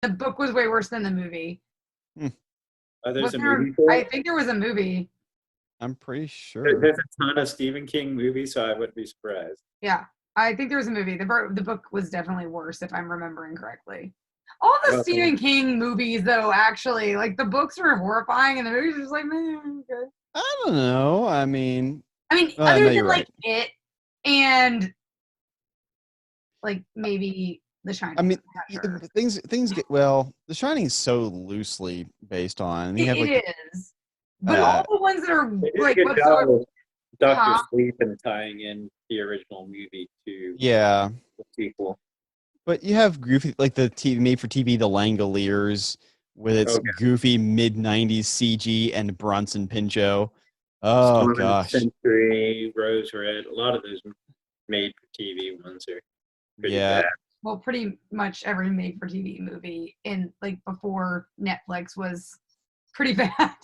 The book was way worse than the movie. There's a movie for I it? think there was a movie. I'm pretty sure. There's a ton of Stephen King movies, so I wouldn't be surprised. Yeah, I think there was a movie. The book was definitely worse, if I'm remembering correctly. All the Stephen King movies, though, actually, like the books are horrifying, and the movies are just like, man, okay. I don't know. I mean, other no, than you're like right. It and like maybe The Shining. I mean, sure. things get The Shining is so loosely based on. You have like it is, but all the ones that are They did like a good job whatsoever. of Doctor Sleep and tying in the original movie to the sequel. But you have goofy like the TV made for TV, The Langoliers, with its goofy mid '90s CG and Bronson Pinchot. Oh Storm gosh, Century, Rose Red. A lot of those made for TV ones are pretty bad. Well, pretty much every made for TV movie in like before Netflix was pretty bad.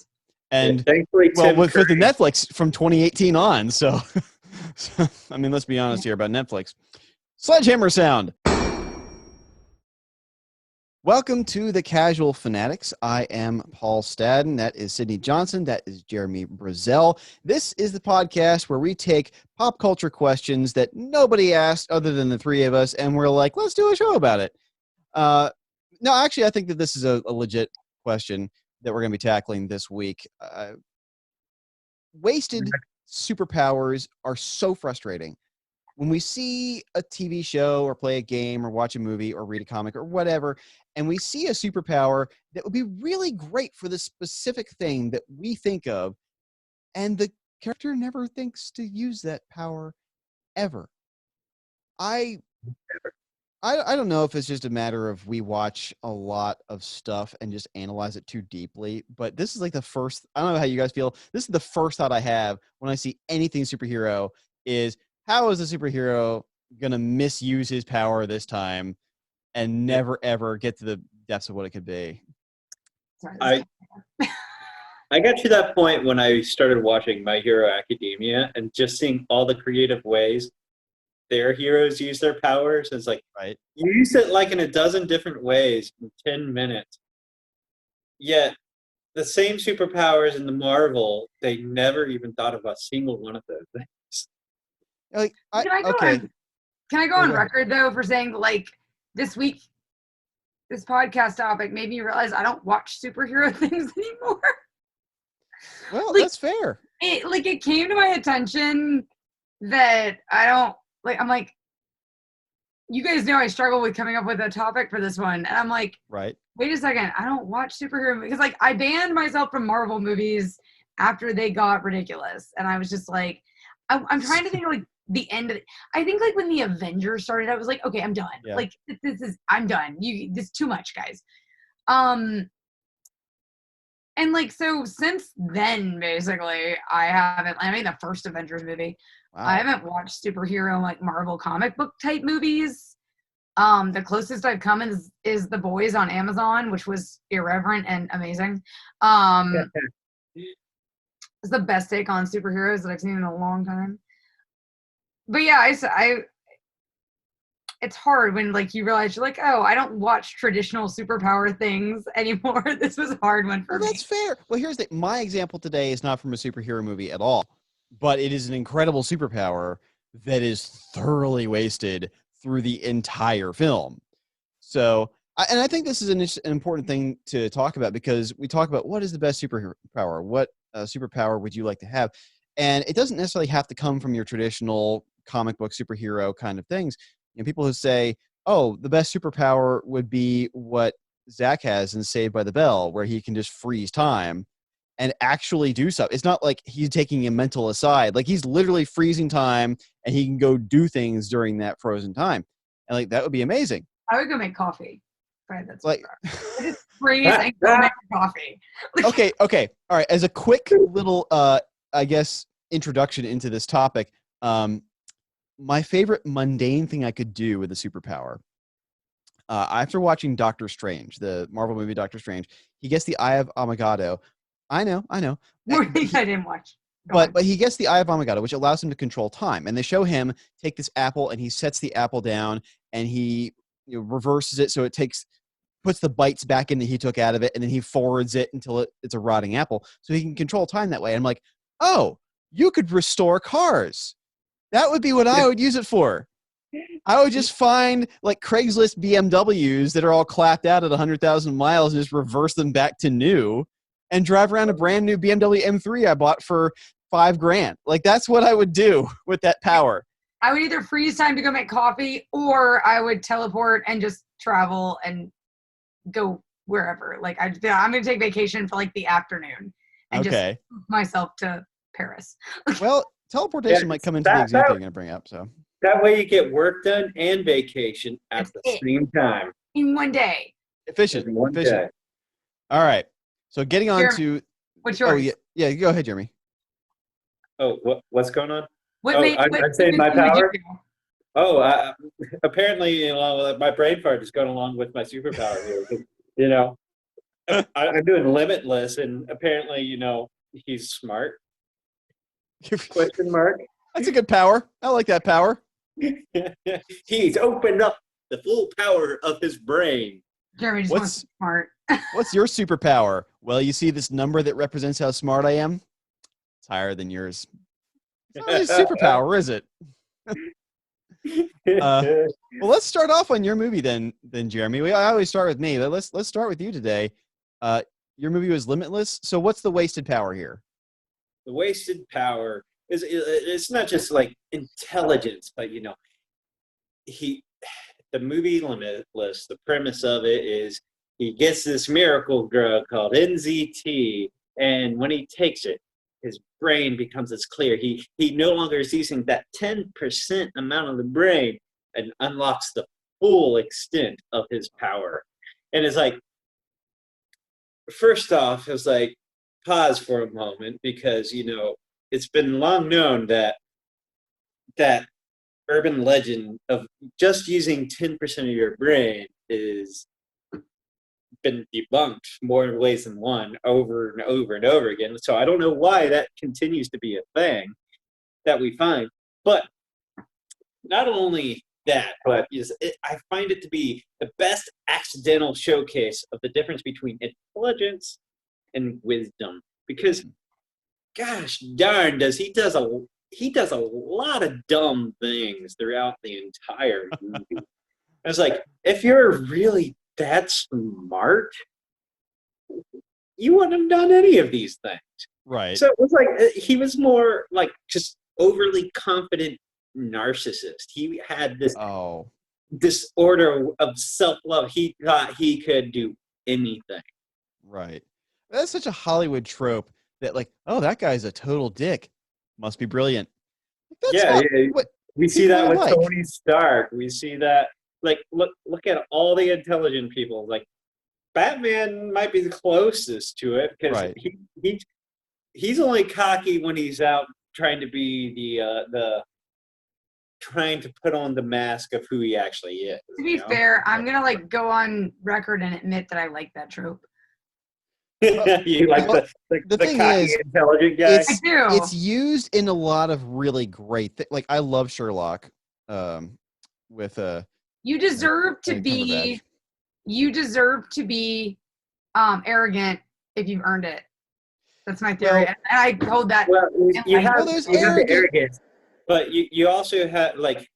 And thankfully, with the Netflix from 2018 on, so I mean, let's be honest here about Netflix. Sledgehammer sound. Welcome to the Casual Fanatics. I am Paul Stadden. That is Sydnee Johnson. That is Jeremy Brazel. This is the podcast where we take pop culture questions that nobody asked other than the three of us, and we're like, let's do a show about it. No, actually, I think that this is a legit question that we're going to be tackling this week. Wasted superpowers are so frustrating. When we see a TV show or play a game or watch a movie or read a comic or whatever, and we see a superpower that would be really great for the specific thing that we think of, and the character never thinks to use that power ever. I don't know if it's just a matter of we watch a lot of stuff and just analyze it too deeply, but this is like the first, I don't know how you guys feel. This is the first thought I have when I see anything superhero is, how is the superhero going to misuse his power this time and never, ever get to the depths of what it could be? I got to that point when I started watching My Hero Academia and just seeing all the creative ways their heroes use their powers. It's like, you use it like in a dozen different ways in 10 minutes. Yet, the same superpowers in the Marvel, they never even thought of a single one of those things. Can I go on record though for saying like this week, this podcast topic made me realize I don't watch superhero things anymore. Well, that's fair. It came to my attention that I don't like. I'm like, you guys know I struggle with coming up with a topic for this one, and I'm like, wait a second, I don't watch superhero movies because like I banned myself from Marvel movies after they got ridiculous, and I was just like, I'm trying to think of like the end of it. I think like when the Avengers started, I was like, okay, I'm done. Like I'm done. This is too much, guys. And like, so since then, basically, I mean, the first Avengers movie, I haven't watched superhero like Marvel comic book type movies. The closest I've come is The Boys on Amazon, which was irreverent and amazing. It's the best take on superheroes that I've seen in a long time. But yeah, it's hard when like you realize you're like, oh, I don't watch traditional superpower things anymore. This was a hard one for me. That's fair. Well, here's my example today is not from a superhero movie at all, but it is an incredible superpower that is thoroughly wasted through the entire film. So, I think this is an important thing to talk about because we talk about what is the best superpower, what superpower would you like to have, and it doesn't necessarily have to come from your traditional comic book superhero kind of things. You know, people who say, oh, the best superpower would be what Zach has in Saved by the Bell, where he can just freeze time and actually do stuff. It's not like he's taking a mental aside. Like he's literally freezing time and he can go do things during that frozen time. And like, that would be amazing. I would go make coffee. Right, that's like, I just freeze and go make coffee. Okay. All right. As a quick little, I guess, introduction into this topic, my favorite mundane thing I could do with a superpower, after watching Doctor Strange, the Marvel movie Doctor Strange, he gets the Eye of Agamotto. I know. I didn't watch. But he gets the Eye of Agamotto, which allows him to control time. And they show him take this apple, and he sets the apple down, and he reverses it so it takes puts the bites back in that he took out of it, and then he forwards it until it's a rotting apple, so he can control time that way. And I'm like, oh, you could restore cars. That would be what I would use it for. I would just find like Craigslist BMWs that are all clapped out at 100,000 miles and just reverse them back to new and drive around a brand new BMW M3 I bought for $5,000. Like, that's what I would do with that power. I would either freeze time to go make coffee, or I would teleport and just travel and go wherever. Like, I'm going to take vacation for like the afternoon and just move myself to Paris. Well, teleportation might come into the example you're going to bring up. So that way you get work done and vacation at the same time. In one day. Efficient. In one day. All right. So getting on to... What's yours? Oh, yeah, go ahead, Jeremy. Oh, what's going on? I'm saying my power? Oh, apparently, my brain fart is going along with my superpower here. I'm doing Limitless, and apparently, he's smart. Question mark. That's a good power. I like that power. He's opened up the full power of his brain. Jeremy just wants to be smart. What's your superpower? Well, you see this number that represents how smart I am? It's higher than yours. It's not really a superpower, is it? Well, let's start off on your movie then Jeremy. I always start with me, but let's start with you today. Your movie was Limitless. So what's the wasted power here? The wasted power is it's not just like intelligence, but the movie Limitless, the premise of it is he gets this miracle drug called NZT, and when he takes it, his brain becomes as clear. He no longer is using that 10% amount of the brain and unlocks the full extent of his power. And it's like, first off, it's like, pause for a moment, because, it's been long known that urban legend of just using 10% of your brain is been debunked more ways than one, over and over and over again. So I don't know why that continues to be a thing that we find. But not only that, but I find it to be the best accidental showcase of the difference between intelligence and wisdom. Because, gosh darn, he does a lot of dumb things throughout the entire movie. It's like, if you're really that smart, you wouldn't have done any of these things. Right. So it was like, he was more like just overly confident narcissist. He had this disorder of self-love. He thought he could do anything. Right. That's such a Hollywood trope that, like, oh, that guy's a total dick. Must be brilliant. We see that with Tony Stark. We see that, like, look at all the intelligent people. Like, Batman might be the closest to it, because he's only cocky when he's out trying to be trying to put on the mask of who he actually is. To be fair, I'm gonna go on record and admit that I like that trope. You like the thing cocky, is, intelligent guy? I do. It's used in a lot of really great things. Like, I love Sherlock. With you deserve to be. You deserve to be arrogant if you've earned it. That's my theory, and I hold that. Well, you have the arrogant. arrogance, but you also have, like,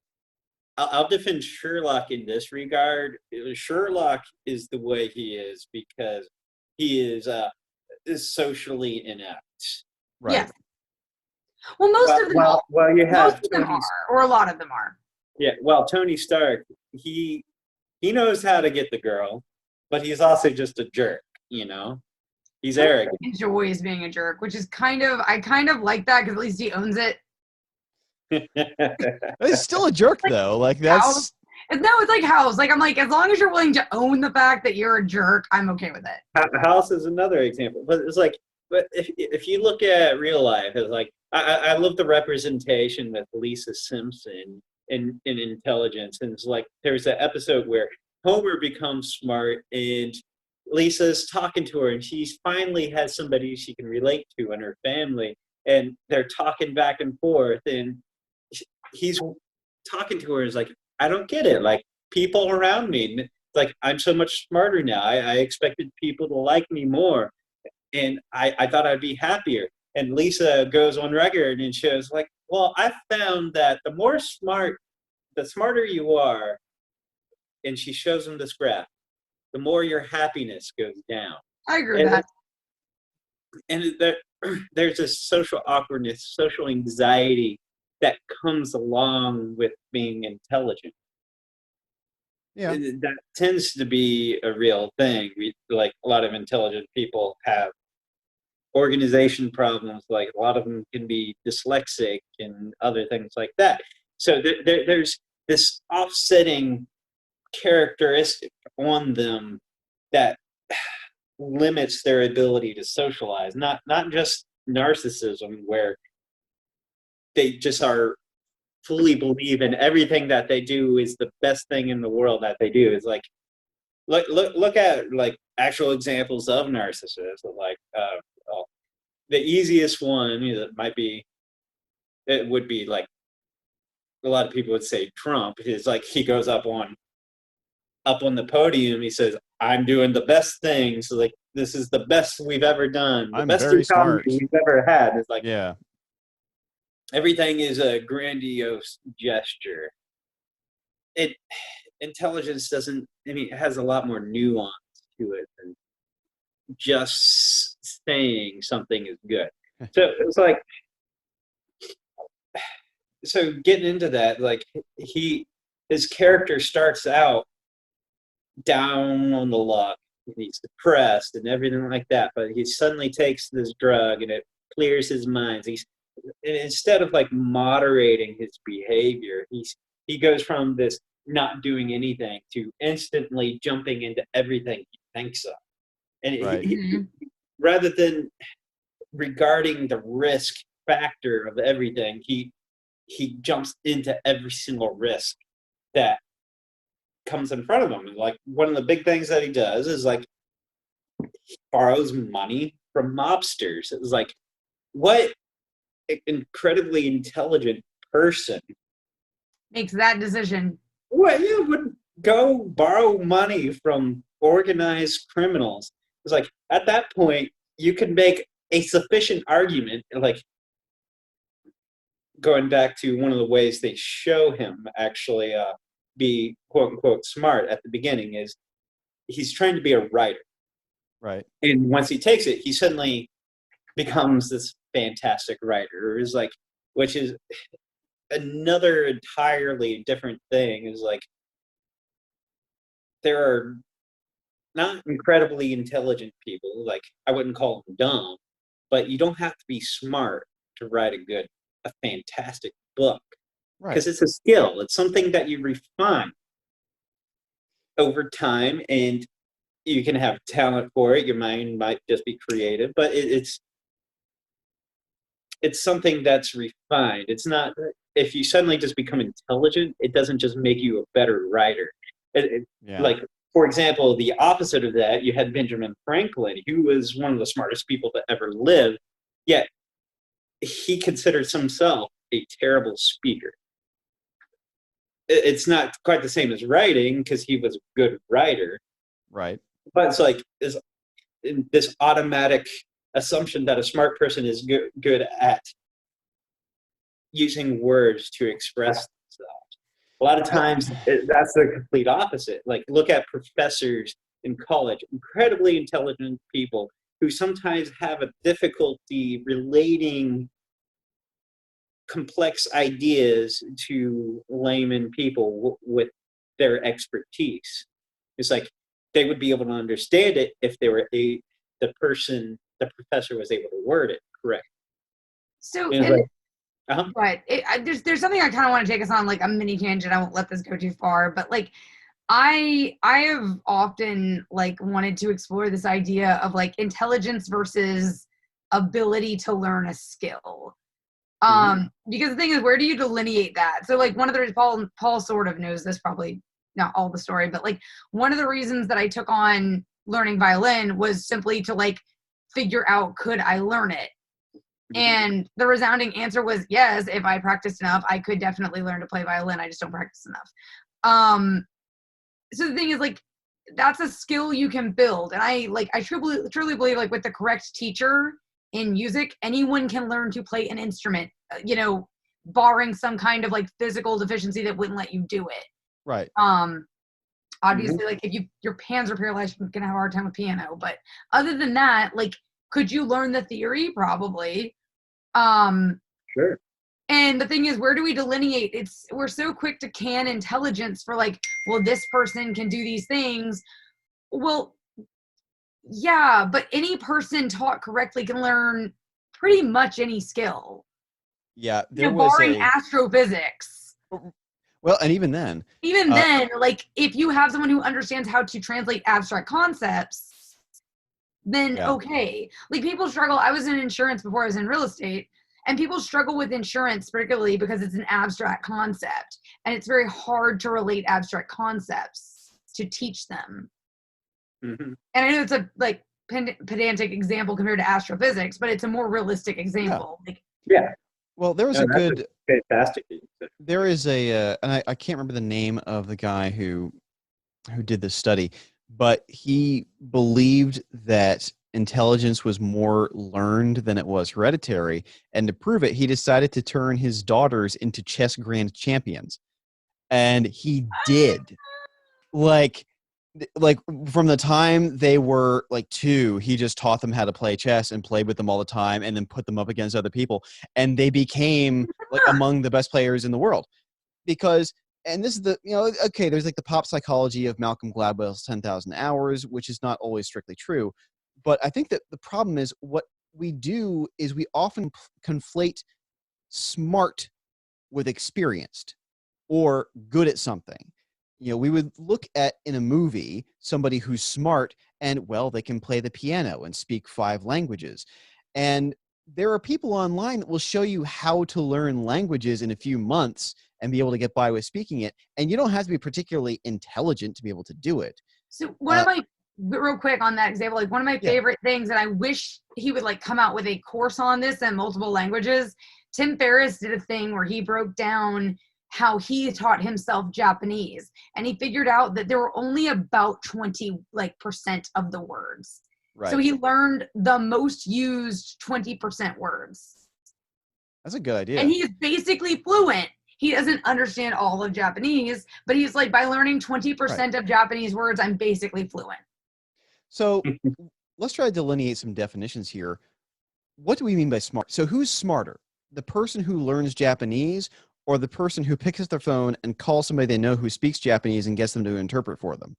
I'll defend Sherlock in this regard. Sherlock is the way he is because he is socially inept. Right. Yes. Well, most of them are. Well, you have most of them are, or a lot of them are. Yeah. Well, Tony Stark, he knows how to get the girl, but he's also just a jerk. He's arrogant. He enjoys being a jerk, which is I kind of like that, because at least he owns it. He's still a jerk, though. Like, that's... No, it's like House. Like, I'm like, as long as you're willing to own the fact that you're a jerk, I'm okay with it. House is another example. But it's like, but if you look at real life, it's like, I love the representation with Lisa Simpson in intelligence. And it's like, there's an episode where Homer becomes smart and Lisa's talking to her, and she's finally has somebody she can relate to in her family. And they're talking back and forth, and he's talking to her. Is like, I don't get it. Like, people around me, like, I'm so much smarter now. I expected people to like me more, and I thought I'd be happier. And Lisa goes on record and shows like, well, I found that the smarter you are, and she shows them this graph, the more your happiness goes down. I agree with that. And there's this social awkwardness, social anxiety that comes along with being intelligent. Yeah. That tends to be a real thing. Like, a lot of intelligent people have organization problems. Like, a lot of them can be dyslexic and other things like that. So there's this offsetting characteristic on them that limits their ability to socialize. Not just narcissism, where they just are fully believe in everything that they do is the best thing in the world that they do. It's like, look at like actual examples of narcissists. Like the easiest one would be like, a lot of people would say Trump is like, he goes up on the podium, he says, I'm doing the best things. So like, this is the best we've ever done. The best very economy smart. we've ever had. It's like, yeah. Everything is a grandiose gesture. Intelligence doesn't, it has a lot more nuance to it than just saying something is good. So it's like, so getting into that, like, his character starts out down on the luck, and he's depressed and everything like that, but he suddenly takes this drug and it clears his mind. And instead of like moderating his behavior, he goes from this not doing anything to instantly jumping into everything he thinks of. And rather than regarding the risk factor of everything, he jumps into every single risk that comes in front of him. And like, one of the big things that he does is like, he borrows money from mobsters. It was like, what incredibly intelligent person makes that decision? Well, you would go borrow money from organized criminals. It's like, at that point, you can make a sufficient argument, like, going back to one of the ways they show him actually be quote unquote smart at the beginning, is he's trying to be a writer. Right. And once he takes it, he suddenly becomes this fantastic writer. Is like, which is another entirely different thing. Is like, there are not incredibly intelligent people. Like, I wouldn't call them dumb, but you don't have to be smart to write a fantastic book. Right. Because it's a skill. It's something that you refine over time, and you can have talent for it. Your mind might just be creative, but it's something that's refined. It's not, if you suddenly just become intelligent, it doesn't just make you a better writer. Like, for example, the opposite of that, you had Benjamin Franklin, who was one of the smartest people to ever live, yet he considers himself a terrible speaker. It's not quite the same as writing, because he was a good writer. Right. But it's like this automatic assumption that a smart person is good at using words to express themselves. A lot of times, that's the complete opposite. Like, look at professors in college, incredibly intelligent people who sometimes have a difficulty relating complex ideas to layman people with their expertise. It's like, they would be able to understand it if they were the professor was able to word it correct. So, Right. There's something I kind of want to take us on, like a mini tangent. I won't let this go too far, but like, I have often like wanted to explore this idea of like intelligence versus ability to learn a skill. Because the thing is, where do you delineate that? So like, one of the Paul sort of knows this, probably not all the story, but like, one of the reasons that I took on learning violin was simply to like figure out, could I learn it? And the resounding answer was yes. If I practiced enough, I could definitely learn to play violin. I just don't practice enough. So the thing is, like, that's a skill you can build. And I truly believe, like, with the correct teacher in music, anyone can learn to play an instrument, barring some kind of like physical deficiency that wouldn't let you do it. Right. Obviously, like, if your hands are paralyzed, you're gonna have a hard time with piano. But other than that, like, could you learn the theory? Probably. Sure. And the thing is, where do we delineate? We're so quick to can intelligence for, like, well, this person can do these things. Well, yeah, but any person taught correctly can learn pretty much any skill. Yeah, barring astrophysics. Well, and even then, like, if you have someone who understands how to translate abstract concepts, then okay. Like, people struggle. I was in insurance before I was in real estate, and people struggle with insurance particularly because it's an abstract concept, and it's very hard to relate abstract concepts to teach them. Mm-hmm. And I know it's a like pedantic example compared to astrophysics, but it's a more realistic example. Yeah. Well, there was fantastic. There is and I can't remember the name of the guy who did this study, but he believed that intelligence was more learned than it was hereditary, and to prove it, he decided to turn his daughters into chess grand champions, and he did. Like from the time they were like 2, he just taught them how to play chess and played with them all the time, and then put them up against other people, and they became like among the best players in the world. Because, and this is there's like the pop psychology of Malcolm Gladwell's 10,000 hours, which is not always strictly true, but I think that the problem is what we do is we often conflate smart with experienced or good at something. We would look at in a movie somebody who's smart and, well, they can play the piano and speak 5 languages. And there are people online that will show you how to learn languages in a few months and be able to get by with speaking it. And you don't have to be particularly intelligent to be able to do it. So real quick on that example, like, one of my favorite things, and I wish he would like come out with a course on this in multiple languages. Tim Ferriss did a thing where he broke down how he taught himself Japanese, and he figured out that there were only about 20% of the words. Right. So he learned the most used 20% words. That's a good idea. And he is basically fluent. He doesn't understand all of Japanese, but he's like, by learning 20% of Japanese words, I'm basically fluent. So let's try to delineate some definitions here. What do we mean by smart? So who's smarter? The person who learns Japanese, or the person who picks up their phone and calls somebody they know who speaks Japanese and gets them to interpret for them?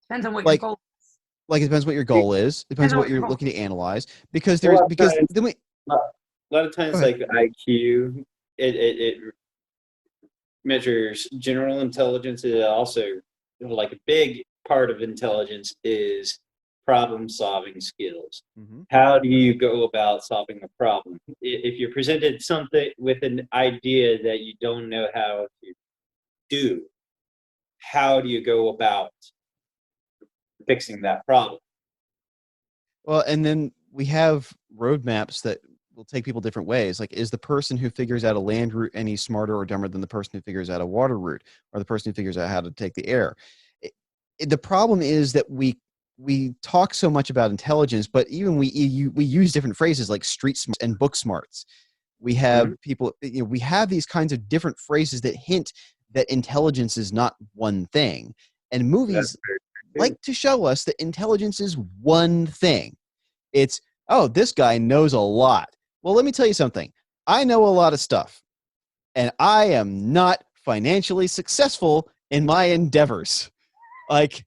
Depends on what your goal is. Like, it depends what your goal is. It depends on what you're looking to analyze. Because a lot of times, like IQ, it measures general intelligence. It also, like, a big part of intelligence is problem-solving skills. Mm-hmm. How do you go about solving a problem? If you're presented something with an idea that you don't know how to do, how do you go about fixing that problem? Well, and then we have roadmaps that will take people different ways. Like, is the person who figures out a land route any smarter or dumber than the person who figures out a water route, or the person who figures out how to take the air? The problem is that we talk so much about intelligence, but even we use different phrases like street smarts and book smarts. We have people, we have these kinds of different phrases that hint that intelligence is not one thing. And movies like to show us that intelligence is one thing. It's, oh, this guy knows a lot. Well, let me tell you something. I know a lot of stuff, and I am not financially successful in my endeavors. Like,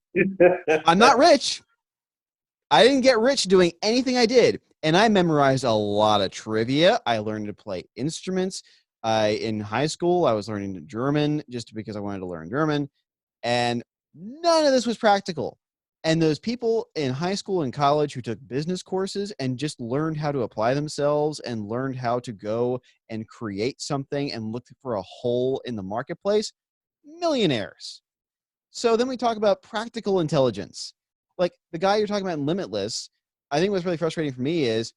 I'm not rich. I didn't get rich doing anything I did. And I memorized a lot of trivia. I learned to play instruments. In high school, I was learning German just because I wanted to learn German. And none of this was practical. And those people in high school and college who took business courses and just learned how to apply themselves and learned how to go and create something and look for a hole in the marketplace, millionaires. So then we talk about practical intelligence. Like the guy you're talking about in Limitless, I think what's really frustrating for me is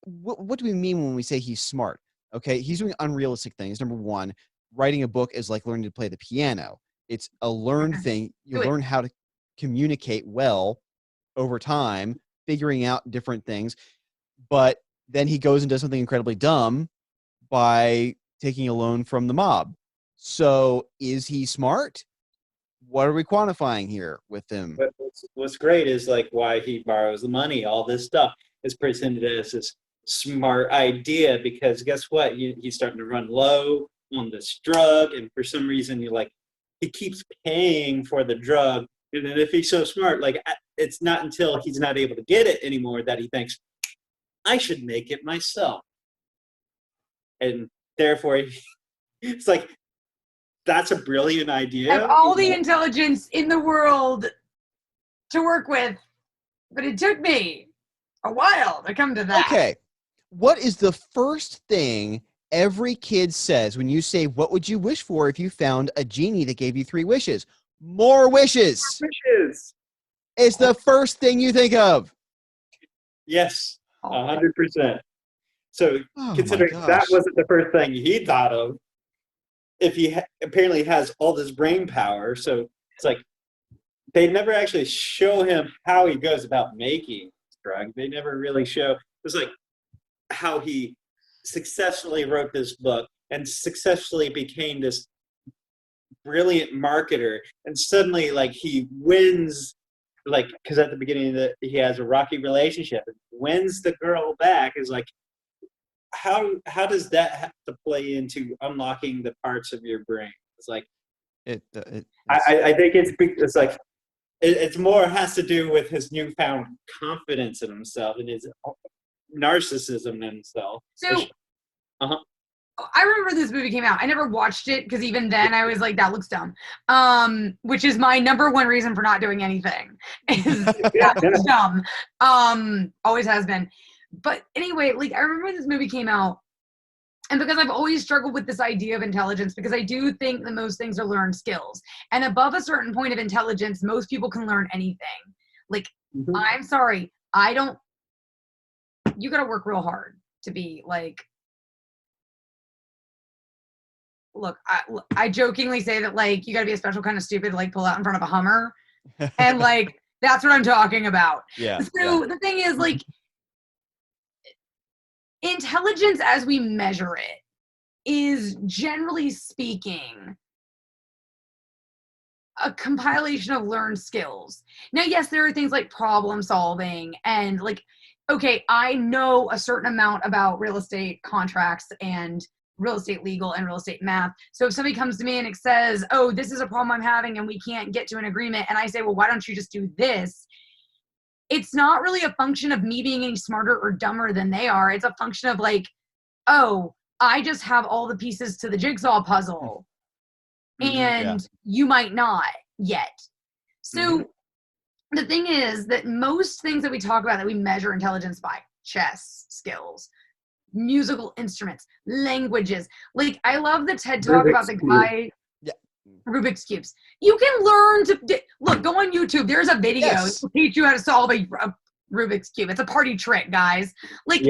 what do we mean when we say he's smart? Okay, he's doing unrealistic things. Number one, writing a book is like learning to play the piano. It's a learned thing. You learn how to communicate well over time, figuring out different things. But then he goes and does something incredibly dumb by taking a loan from the mob. So is he smart? What are we quantifying here with him? But what's great is like why he borrows the money, all this stuff is presented as this smart idea, because guess what? He's starting to run low on this drug, and for some reason he keeps paying for the drug. And then if he's so smart, like it's not until he's not able to get it anymore that he thinks, I should make it myself. And therefore, it's like, that's a brilliant idea. I have all the intelligence in the world to work with, but it took me a while to come to that. Okay. What is the first thing every kid says when you say, what would you wish for if you found a genie that gave you 3 wishes? More wishes. More wishes. It's the first thing you think of. Yes, 100%. So considering that gosh. wasn't the first thing he thought of, if he apparently has all this brain power, so it's like they never actually show him how he goes about making this drug. They never really show. It's like how he successfully wrote this book and successfully became this brilliant marketer, and suddenly like he wins, like because at the beginning he has a rocky relationship and wins the girl back. Is like how does that have to play into unlocking the parts of your brain? It's like I think it's like it's more has to do with his newfound confidence in himself and his narcissism in himself. So I remember this movie came out. I never watched it because even then I was like, that looks dumb. Which is my number one reason for not doing anything. Is that looks dumb. Always has been. But anyway, like I remember this movie came out, and because I've always struggled with this idea of intelligence, because I do think that most things are learned skills. And above a certain point of intelligence, most people can learn anything. Like, I'm sorry, you gotta work real hard to be like, look, I jokingly say that like, you gotta be a special kind of stupid to like pull out in front of a Hummer. And like, that's what I'm talking about. Yeah. So the thing is like, intelligence as we measure it is generally speaking a compilation of learned skills. Now, yes, there are things like problem solving and like, okay, I know a certain amount about real estate contracts and real estate legal and real estate math. So if somebody comes to me and it says, oh, this is a problem I'm having and we can't get to an agreement, and I say, well, why don't you just do this? It's not really a function of me being any smarter or dumber than they are. It's a function of like, oh, I just have all the pieces to the jigsaw puzzle. And you might not yet. So the thing is that most things that we talk about that we measure intelligence by, chess skills, musical instruments, languages. Like I love the TED Talk about the guy, Rubik's Cubes. You can learn to look, go on YouTube. There's a video to teach you how to solve a Rubik's Cube. It's a party trick, guys. Like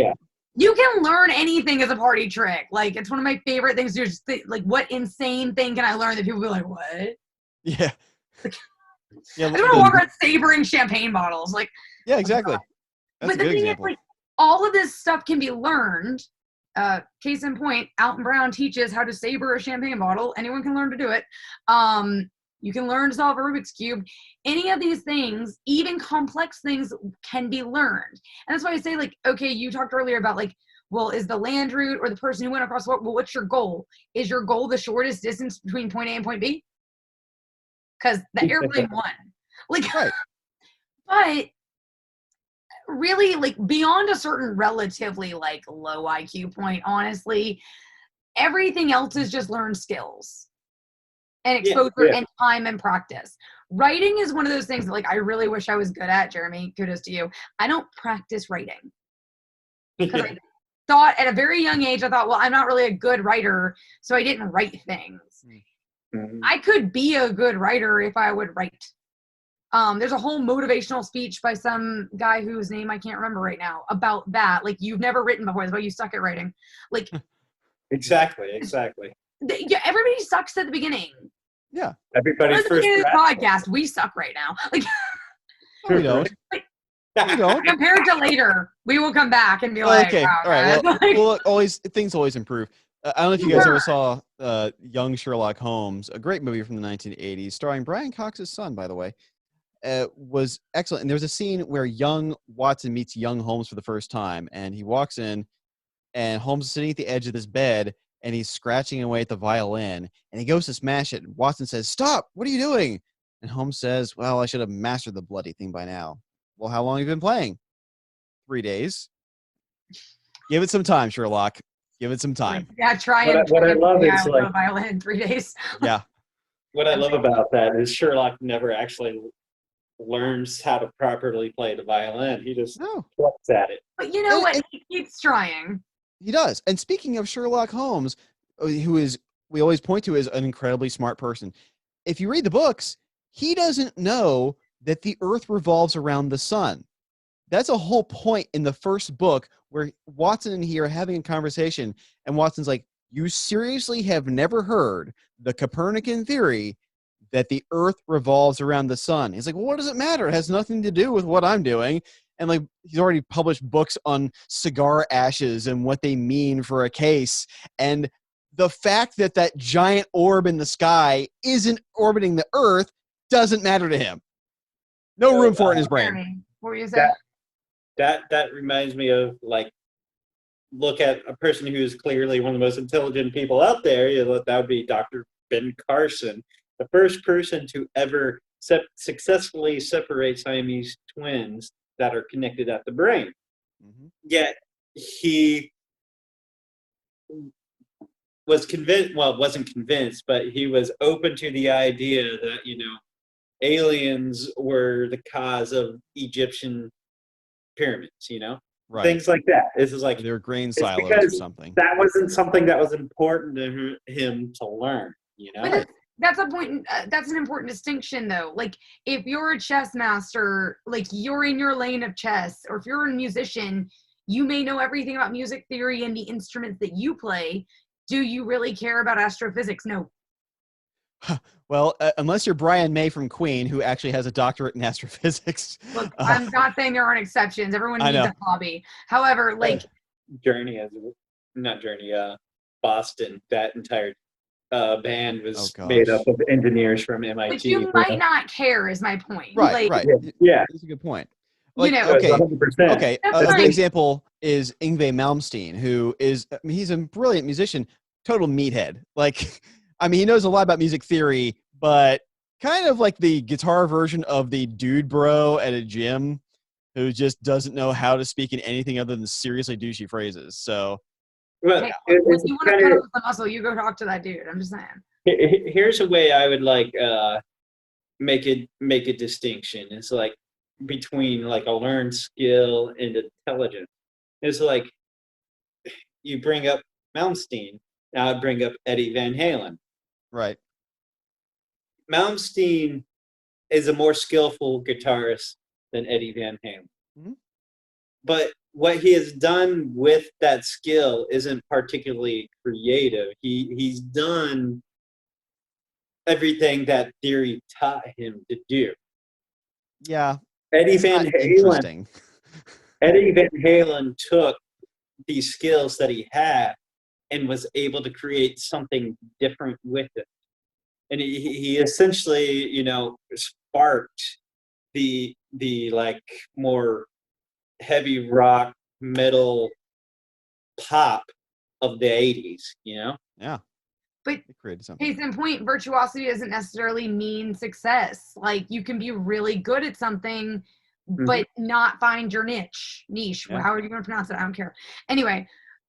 you can learn anything as a party trick. Like it's one of my favorite things to just think, like, what insane thing can I learn that people be like, what? Yeah. I don't want to walk around savoring champagne bottles. Like, yeah, exactly. That's but the thing is, like, all of this stuff can be learned. Case in point, Alton Brown teaches how to savor a champagne bottle. Anyone can learn to do it. You can learn to solve a Rubik's Cube. Any of these things, even complex things, can be learned. And that's why I say, like, okay, you talked earlier about, like, well, is the land route or the person who went across the world, well, what's your goal? Is your goal the shortest distance between point A and point B? Because the airplane won. Like, but really, like, beyond a certain relatively, like, low IQ point, honestly, everything else is just learned skills and exposure and time and practice. Writing is one of those things that, like, I really wish I was good at, Jeremy. Kudos to you. I don't practice writing. Because I thought at a very young age, I thought, well, I'm not really a good writer, so I didn't write things. I could be a good writer if I would write. There's a whole motivational speech by some guy whose name I can't remember right now about that. Like, you've never written before, that's why you suck at writing. Like, exactly. Yeah, everybody sucks at the beginning. Yeah. Everybody's Let's first get this draft. podcast. We suck right now. Like, No, we don't. We don't. compared to later, we will come back and be like, okay. wow, All right. guys. Well, things always improve. I don't know if you guys ever saw Young Sherlock Holmes, a great movie from the 1980s, starring Brian Cox's son, by the way. Was excellent. And there's a scene where young Watson meets young Holmes for the first time, and he walks in, and Holmes is sitting at the edge of this bed, and he's scratching away at the violin, and he goes to smash it. And Watson says, "Stop! What are you doing?" And Holmes says, "Well, I should have mastered the bloody thing by now." "Well, how long have you been playing?" 3 days. Give it some time, Sherlock. Give it some time. Yeah, What I love is like violin in 3 days. Yeah. What I love about that is Sherlock never actually learns how to properly play the violin. He just plucks at it. But you know what? He keeps trying. He does. And speaking of Sherlock Holmes, who is we always point to as an incredibly smart person, if you read the books, he doesn't know that the Earth revolves around the sun. That's a whole point in the first book where Watson and he are having a conversation, and Watson's like, "You seriously have never heard the Copernican theory that the Earth revolves around the sun?" He's like, "Well, what does it matter? It has nothing to do with what I'm doing." And like, he's already published books on cigar ashes and what they mean for a case. And the fact that that giant orb in the sky isn't orbiting the Earth doesn't matter to him. No room for it in his brain. What were you saying? That reminds me of, like, look at a person who is clearly one of the most intelligent people out there. That would be Dr. Ben Carson, the first person to ever successfully separate Siamese twins that are connected at the brain. Mm-hmm. Yet he was convinced, well, wasn't convinced, but he was open to the idea that, aliens were the cause of Egyptian pyramids, Right. Things like that. This is like, they were grain silos or something. That wasn't something that was important to him to learn, But that's a point. That's an important distinction, though. Like, if you're a chess master, like, you're in your lane of chess, or if you're a musician, you may know everything about music theory and the instruments that you play. Do you really care about astrophysics? No. Well, unless you're Brian May from Queen, who actually has a doctorate in astrophysics. Look, I'm not saying there aren't exceptions. Everyone needs a hobby. However, like Boston, that entire band was made up of engineers from MIT. But you might not care, is my point. Right, right. Yeah. That's a good point. Like, okay, 100%. Okay. A good example is Yngwie Malmsteen, who is, he's a brilliant musician, total meathead. Like, he knows a lot about music theory, but kind of like the guitar version of the dude bro at a gym who just doesn't know how to speak in anything other than seriously douchey phrases. So, well, if you want to cut off the muscle, you go talk to that dude. I'm just saying. Here's a way I would make a distinction. It's like between like a learned skill and intelligence. It's like you bring up Malmsteen. Now I'd bring up Eddie Van Halen. Right. Malmsteen is a more skillful guitarist than Eddie Van Halen. Mm-hmm. But what he has done with that skill isn't particularly creative. He's done everything that theory taught him to do. Yeah. Eddie Van Halen took these skills that he had and was able to create something different with it. And he essentially, sparked the like more heavy rock, metal, pop of the 80s, Yeah. But case in point, virtuosity doesn't necessarily mean success. Like, you can be really good at something, but not find your niche. Yeah. How are you going to pronounce it? I don't care. Anyway,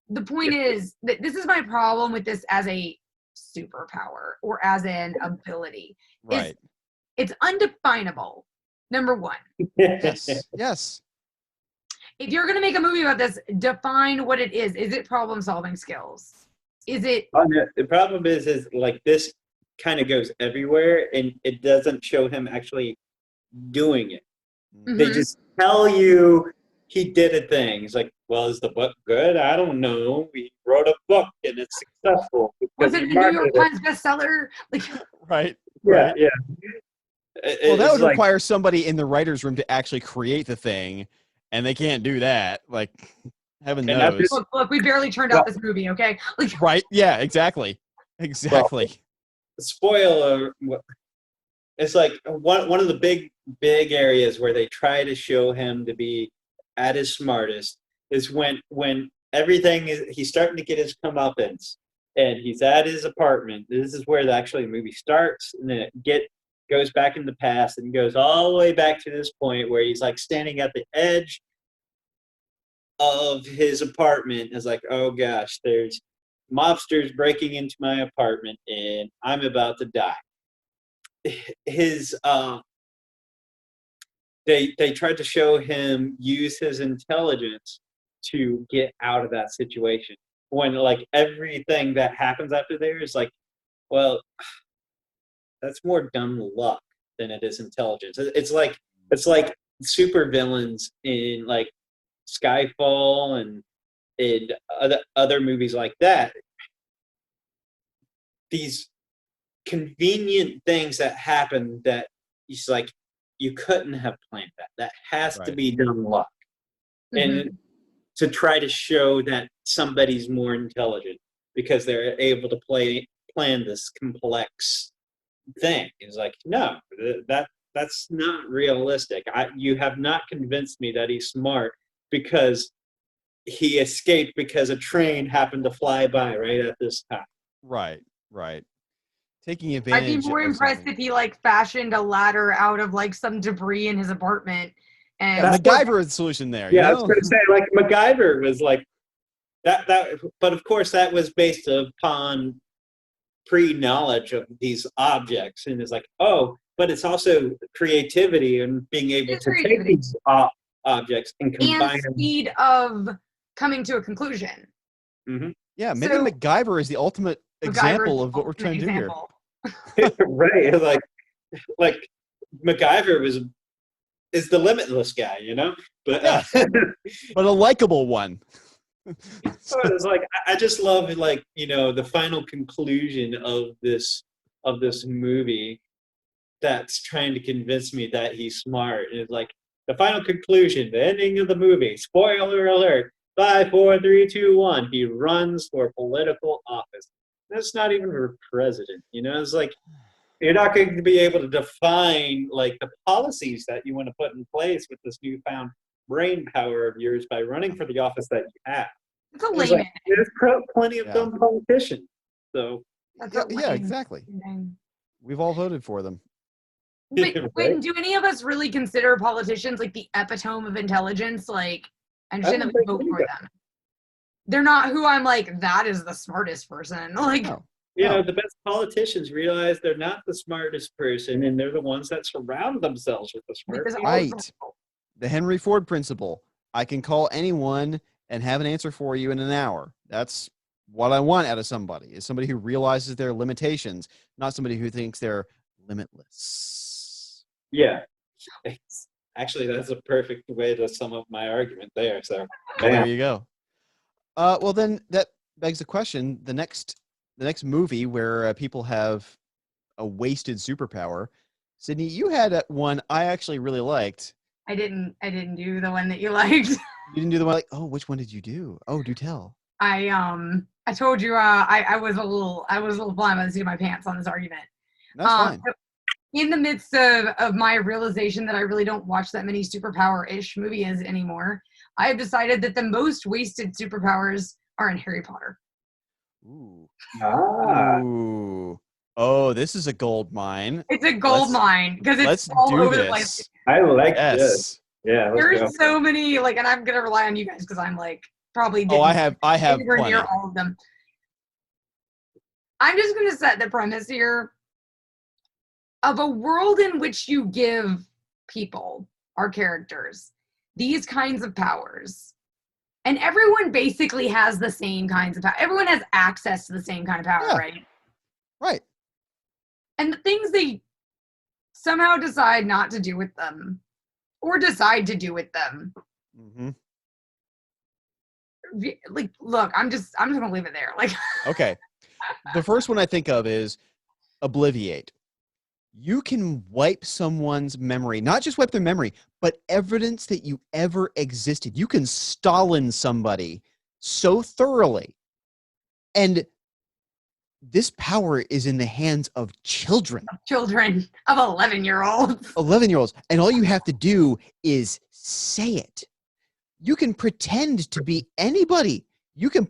the point is that this is my problem with this as a superpower or as an ability. Right. It's undefinable, number one. Yes. If you're going to make a movie about this, define what it is. Is it problem-solving skills? Is it... The problem is like this kind of goes everywhere, and it doesn't show him actually doing it. Mm-hmm. They just tell you he did a thing. It's like, well, is the book good? I don't know. We wrote a book, and it's successful. Was it a New York Times bestseller? Like, right. Yeah, yeah. Well, that would require somebody in the writer's room to actually create the thing, and they can't do that. Like, heaven knows. Look, we barely turned out this movie, okay? Like, right? Yeah, exactly. Exactly. Well, spoiler, it's like one of the big areas where they try to show him to be at his smartest is when everything is, he's starting to get his comeuppance and he's at his apartment. This is where the movie starts, and then it goes back in the past and goes all the way back to this point where he's like standing at the edge of his apartment. It's like, oh gosh, there's mobsters breaking into my apartment and I'm about to die. His they tried to show him use his intelligence to get out of that situation, when like everything that happens after there is like, well, that's more dumb luck than it is intelligence. It's like super villains in like Skyfall and in other movies like that. These convenient things that happen that it's like you couldn't have planned that. That has to be dumb luck. Mm-hmm. And to try to show that somebody's more intelligent because they're able to plan this complex thing. It's like, no, that's not realistic. You have not convinced me that he's smart because he escaped because a train happened to fly by right at this time. Right. Taking advantage. I'd be more impressed if he like fashioned a ladder out of like some debris in his apartment. And MacGyver is the solution there. Yeah, I was going to say, like, MacGyver was like that. But of course, that was based upon pre-knowledge of these objects, and it's like, oh, but it's also creativity and being able to take these objects and combine and speed of coming to a conclusion. Mm-hmm. Yeah, maybe MacGyver is the ultimate example of what we're trying to do here. Right, like MacGyver is the limitless guy, you know, but but a likable one. So it's like I just love like, you know, the final conclusion of this movie that's trying to convince me that he's smart. It's like the final conclusion, the ending of the movie. Spoiler alert! 5, 4, 3, 2, 1. He runs for political office. That's not even for president. You know, it's like you're not going to be able to define like the policies that you want to put in place with this newfound brain power of yours by running for the office that you have. It's a layman. There's plenty of dumb politicians. So yeah, exactly. We've all voted for them. But do any of us really consider politicians like the epitome of intelligence? Like, I understand that we vote for them. They're not who I'm like, that is the smartest person. Like, you know, the best politicians realize they're not the smartest person, and they're the ones that surround themselves with the smart people. Right. The Henry Ford principle. I can call anyone and have an answer for you in an hour. That's what I want out of somebody, is somebody who realizes their limitations, not somebody who thinks they're limitless. Yeah. Actually, that's a perfect way to sum up my argument there. So well, there you go. Well, then that begs the question, the next movie where people have a wasted superpower. Sydney, you had one I actually really liked. I didn't do the one that you liked. You didn't do the one like, oh, which one did you do? Oh, do tell. I told you I was a little blind by the seat of my pants on this argument. That's fine. In the midst of my realization that I really don't watch that many superpower-ish movies anymore, I have decided that the most wasted superpowers are in Harry Potter. Ooh. Ooh. Oh, this is a gold mine. It's a gold mine because it's all over the place. I like this. Yeah, there's so many, like, and I'm gonna rely on you guys because I'm like probably I have near all of them. I'm just gonna set the premise here of a world in which you give people, our characters, these kinds of powers. And everyone basically has the same kinds of power. Everyone has access to the same kind of power, right? Right. And the things they somehow decide not to do with them, or decide to do with them. Mm-hmm. Like, look, I'm just gonna leave it there. Like, okay. The first one I think of is Obliviate. you can wipe someone's memory, not just wipe their memory, but evidence that you ever existed. You can Stalin somebody so thoroughly. And this power is in the hands of children. Children of 11-year-olds. 11-year-olds. And all you have to do is say it. You can pretend to be anybody. You can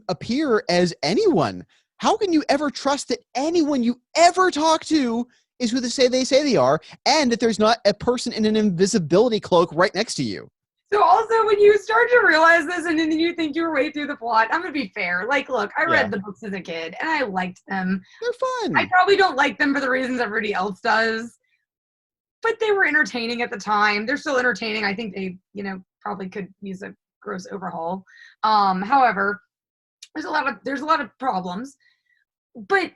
appear as anyone. How can you ever trust that anyone you ever talk to is who they say they are, and that there's not a person in an invisibility cloak right next to you? So also, when you start to realize this and then you think you're way through the plot, I'm going to be fair. Like, look, I read the books as a kid, and I liked them. They're fun. I probably don't like them for the reasons everybody else does, but they were entertaining at the time. They're still entertaining. I think they, probably could use a gross overhaul. However, there's a lot of problems, but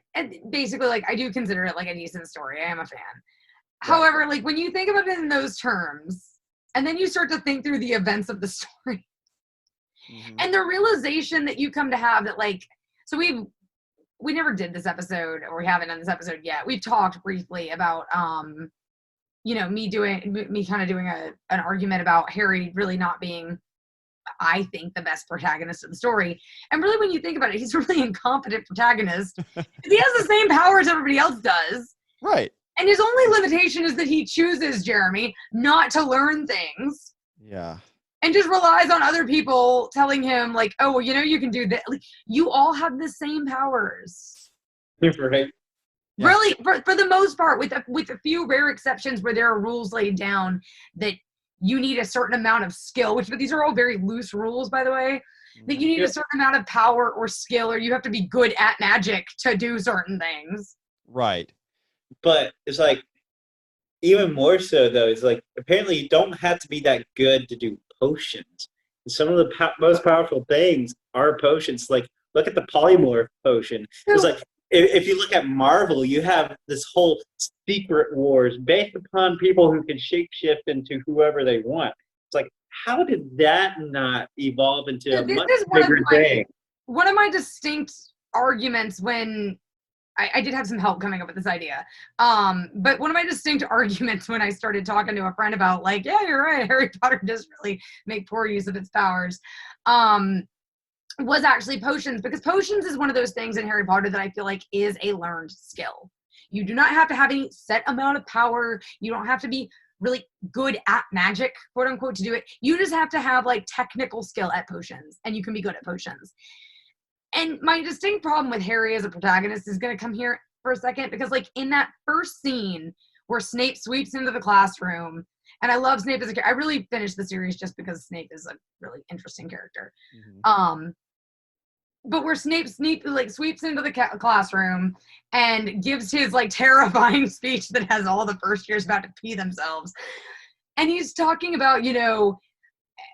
basically, like, I do consider it like a decent story. I am a fan. Right. However, like, when you think about it in those terms, and then you start to think through the events of the story, and the realization that you come to have that, like, so we never did this episode, or we haven't done this episode yet. We've talked briefly about, me kind of doing an argument about Harry really not being, I think, the best protagonist of the story. And really, when you think about it, he's a really incompetent protagonist. He has the same powers everybody else does. Right. And his only limitation is that he chooses, Jeremy, not to learn things. Yeah. And just relies on other people telling him, like, oh, well, you can do that. Like, you all have the same powers. Right. Yeah. Really, for the most part, with a few rare exceptions where there are rules laid down that you need a certain amount of skill, but these are all very loose rules, by the way, that you need a certain amount of power or skill, or you have to be good at magic to do certain things. Right. But it's like, even more so, though, it's like, apparently you don't have to be that good to do potions. Some of the most powerful things are potions. Like, look at the polymorph potion. It's like, if you look at Marvel, you have this whole secret wars based upon people who can shapeshift into whoever they want. It's like, how did that not evolve into a much bigger thing? One of my distinct arguments when I did have some help coming up with this idea. But one of my distinct arguments when I started talking to a friend about, like, yeah, you're right, Harry Potter does really make poor use of its powers, was actually potions, because potions is one of those things in Harry Potter that I feel like is a learned skill. You do not have to have any set amount of power. You don't have to be really good at magic, quote unquote, to do it. You just have to have, like, technical skill at potions, and you can be good at potions. And my distinct problem with Harry as a protagonist is going to come here for a second, because, like, in that first scene where Snape sweeps into the classroom, and I love Snape as a character. I really finished the series just because Snape is a really interesting character. But where Snape like sweeps into the classroom and gives his, like, terrifying speech that has all the first years about to pee themselves. And he's talking about,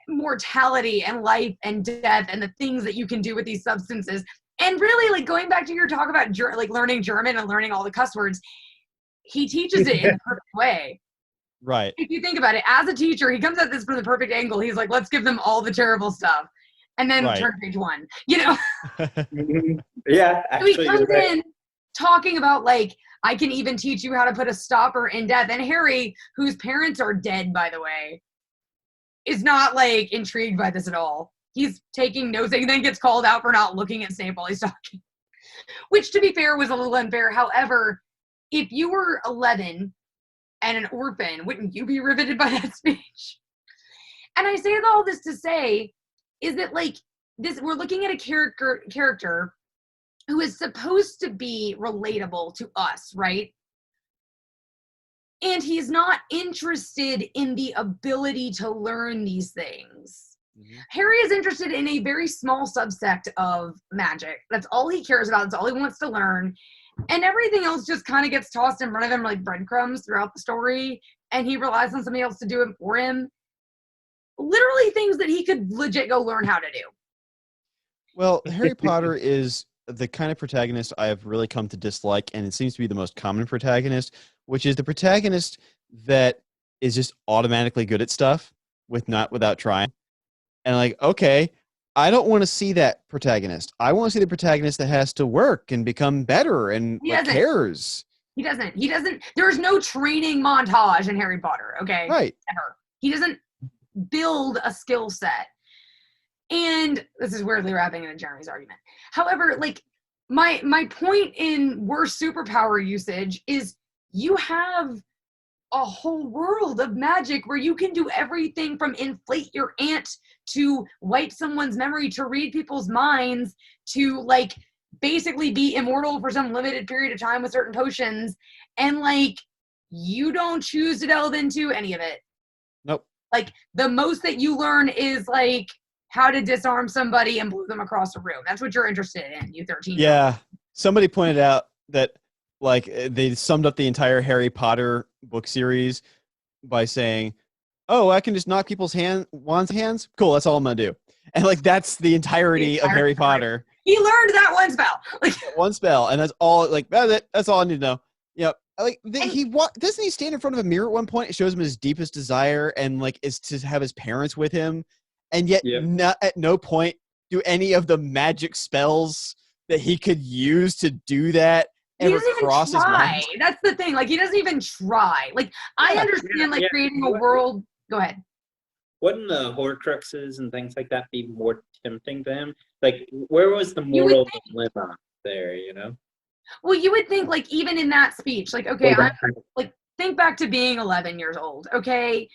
mortality and life and death and the things that you can do with these substances. And really, like, going back to your talk about like learning German and learning all the cuss words, he teaches it in the perfect way. Right. If you think about it, as a teacher, he comes at this from the perfect angle. He's like, let's give them all the terrible stuff. And then turn page 1, Yeah, actually. So he comes in talking about, like, I can even teach you how to put a stopper in death. And Harry, whose parents are dead, by the way, is not, like, intrigued by this at all. He's taking notes and then gets called out for not looking at Snape while he's talking, which, to be fair, was a little unfair. However, if you were 11 and an orphan, wouldn't you be riveted by that speech? And I say all this to say is that, like, this, we're looking at a character who is supposed to be relatable to us, right? And he's not interested in the ability to learn these things. Harry is interested in a very small subsect of magic. That's all he cares about. That's all he wants to learn. And everything else just kind of gets tossed in front of him like breadcrumbs throughout the story. And he relies on somebody else to do it for him. Literally things that he could legit go learn how to do. Well, Harry Potter is the kind of protagonist I have really come to dislike, and it seems to be the most common protagonist, which is the protagonist that is just automatically good at stuff without trying. And, like, okay, I don't want to see that protagonist. I want to see the protagonist that has to work and become better and cares. He doesn't. There's no training montage in Harry Potter, okay? Right. Ever. He doesn't build a skill set. And this is weirdly wrapping into Jeremy's argument. However, like, my point in worst superpower usage is you have a whole world of magic where you can do everything from inflate your ant to wipe someone's memory to read people's minds to like basically be immortal for some limited period of time with certain potions, and like you don't choose to delve into any of it. Nope. Like the most that you learn is like how to disarm somebody and blow them across the room. That's what you're interested in, you 13. Yeah. Somebody pointed out that like they summed up the entire Harry Potter book series by saying, "Oh, I can just knock people's wands hands. Cool, that's all I'm gonna do." And like that's the entirety of Harry Potter. He learned that one spell. Like one spell, and that's all. Like that's it. That's all I need to know. Yep. Like doesn't he stand in front of a mirror at one point? It shows him his deepest desire, and like is to have his parents with him, and yet at no point do any of the magic spells that he could use to do that ever cross his mind. That's the thing. Like he doesn't even try. Like I understand creating a world. Go ahead. Wouldn't the Horcruxes and things like that be more tempting to him? Like where was the moral dilemma there? You know. Well, you would think like even in that speech, like okay, like think back to being 11 years old, okay.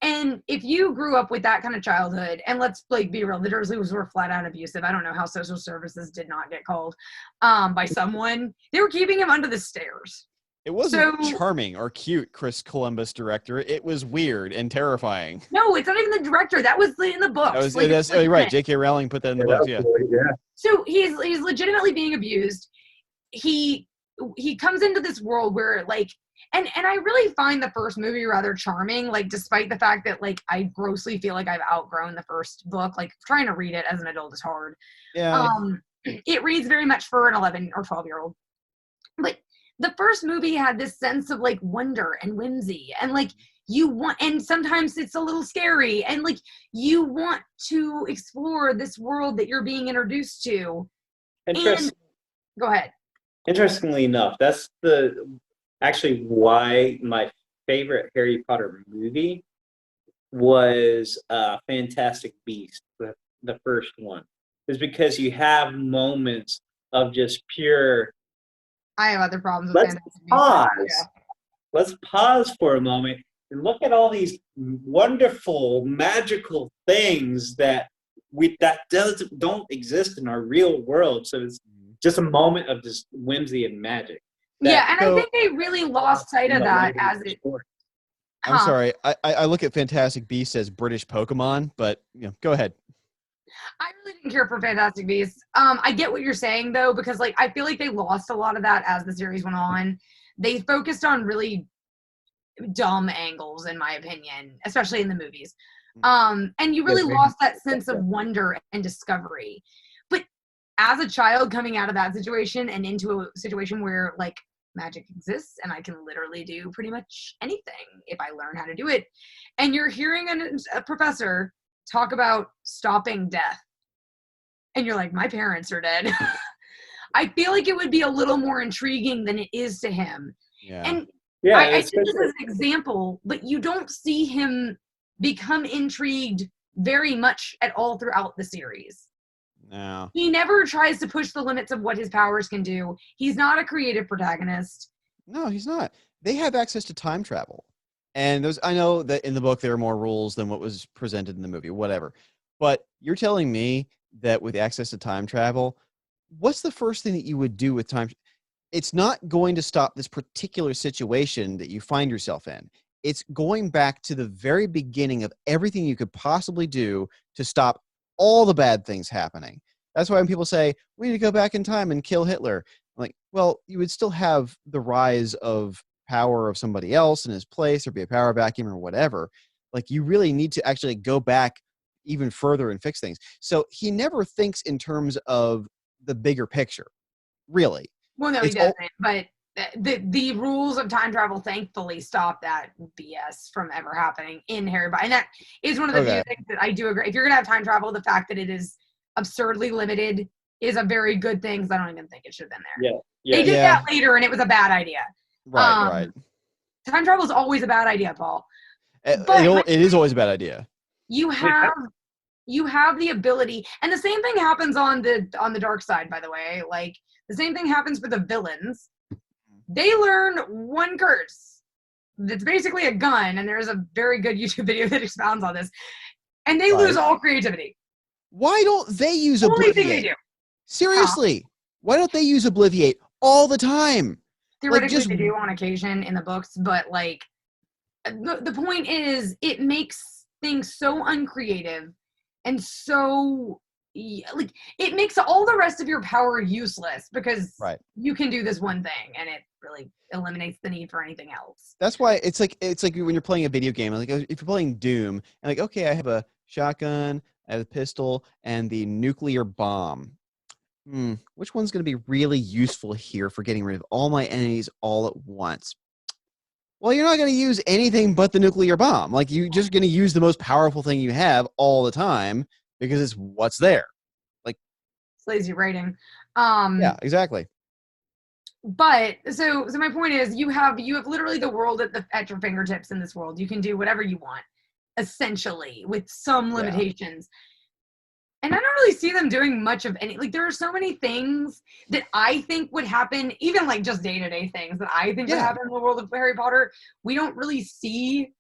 And if you grew up with that kind of childhood, and let's like be real, the Dursleys were flat out abusive. I don't know how social services did not get called by someone. They were keeping him under the stairs. It wasn't charming or cute, Chris Columbus director. It was weird and terrifying. No, it's not even the director. That was in the books. You're right. J.K. Rowling put that in the books. Yeah. So he's legitimately being abused. He comes into this world where like. And I really find the first movie rather charming, like despite the fact that like I grossly feel like I've outgrown the first book. Like trying to read it as an adult is hard. Yeah. It reads very much for an 11 or 12-year-old. But the first movie had this sense of like wonder and whimsy, and like and sometimes it's a little scary, and like you want to explore this world that you're being introduced to. Interesting. Go ahead. Interestingly enough, that's actually why my favorite Harry Potter movie was Fantastic Beasts, the first one, is because you have moments of just pure. I have other problems with Fantastic Beasts. Let's pause for a moment and look at all these wonderful, magical things that don't exist in our real world. So it's just a moment of just whimsy and magic. I think they really lost sight of that as it. I'm sorry. I look at Fantastic Beasts as British Pokemon, but go ahead. I really didn't care for Fantastic Beasts. I get what you're saying though, because like I feel like they lost a lot of that as the series went on. They focused on really dumb angles, in my opinion, especially in the movies. And you really lost that sense of wonder and discovery. But as a child coming out of that situation and into a situation where like magic exists and I can literally do pretty much anything if I learn how to do it, and you're hearing a professor talk about stopping death and you're like, my parents are dead. I feel like it would be a little more intriguing than it is to him. And I think this is an example, but you don't see him become intrigued very much at all throughout the series. No. He never tries to push the limits of what his powers can do. He's not a creative protagonist. No, he's not. They have access to time travel. And I know that in the book there are more rules than what was presented in the movie, whatever. But you're telling me that with access to time travel, what's the first thing that you would do with time? It's not going to stop this particular situation that you find yourself in. It's going back to the very beginning of everything you could possibly do to stop all the bad things happening. That's why when people say, we need to go back in time and kill Hitler, I'm like, well, you would still have the rise of power of somebody else in his place, or be a power vacuum or whatever. Like, you really need to actually go back even further and fix things. So he never thinks in terms of the bigger picture, really. Well, no, he doesn't. But the rules of time travel thankfully stop that BS from ever happening in Harry Potter. And that is one of the few things that I do agree. If you're going to have time travel, the fact that it is absurdly limited is a very good thing, because I don't even think it should have been there. They did that later, and it was a bad idea. Right. Time travel is always a bad idea, Paul. But it is always a bad idea. You have the ability, and the same thing happens on the dark side, by the way. Like, the same thing happens for the villains. They learn one curse. That's basically a gun, and there's a very good YouTube video that expounds on this. And they lose all creativity. Why don't they use Only thing they Obliviate? do. Seriously, why don't they use Obliviate all the time? Theoretically, they do on occasion in the books, but like, the point is, it makes things so uncreative and so like, it makes all the rest of your power useless because you can do this one thing, and it really eliminates the need for anything else. That's why it's like when you're playing a video game, like if you're playing Doom, and like, okay, I have a shotgun, I have a pistol, and the nuclear bomb. Which one's going to be really useful here for getting rid of all my enemies all at once? Well, you're not going to use anything but the nuclear bomb. Like, you're just going to use the most powerful thing you have all the time because it's what's there. Like, it's lazy writing. Yeah, exactly. But so my point is, you have literally the world at your fingertips in this world. You can do whatever you want, essentially, with some limitations. And I don't really see them doing much of any, like, there are so many things that I think would happen, even like just day-to-day things that I think would happen in the world of Harry Potter. We don't see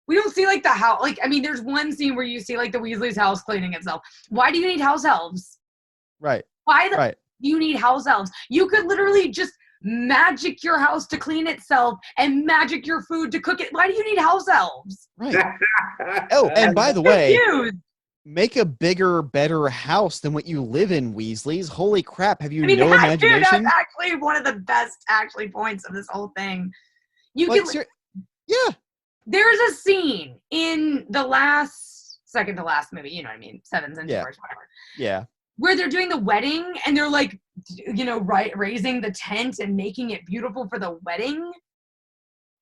like the house, like, I mean, there's one scene where you see like the Weasley's house cleaning itself. Why do you need house elves? Right. Why do you need house elves? You could literally just magic your house to clean itself and magic your food to cook it. Why do you need house elves? Right. Oh, and by the way, make a bigger, better house than what you live in, Weasleys. Holy crap, have you no imagination? Dude, that's actually one of the best points of this whole thing. There's a scene in the second to last movie, you know what I mean, 7s and 4s, whatever. Yeah. Where they're doing the wedding, and they're like, raising the tent and making it beautiful for the wedding.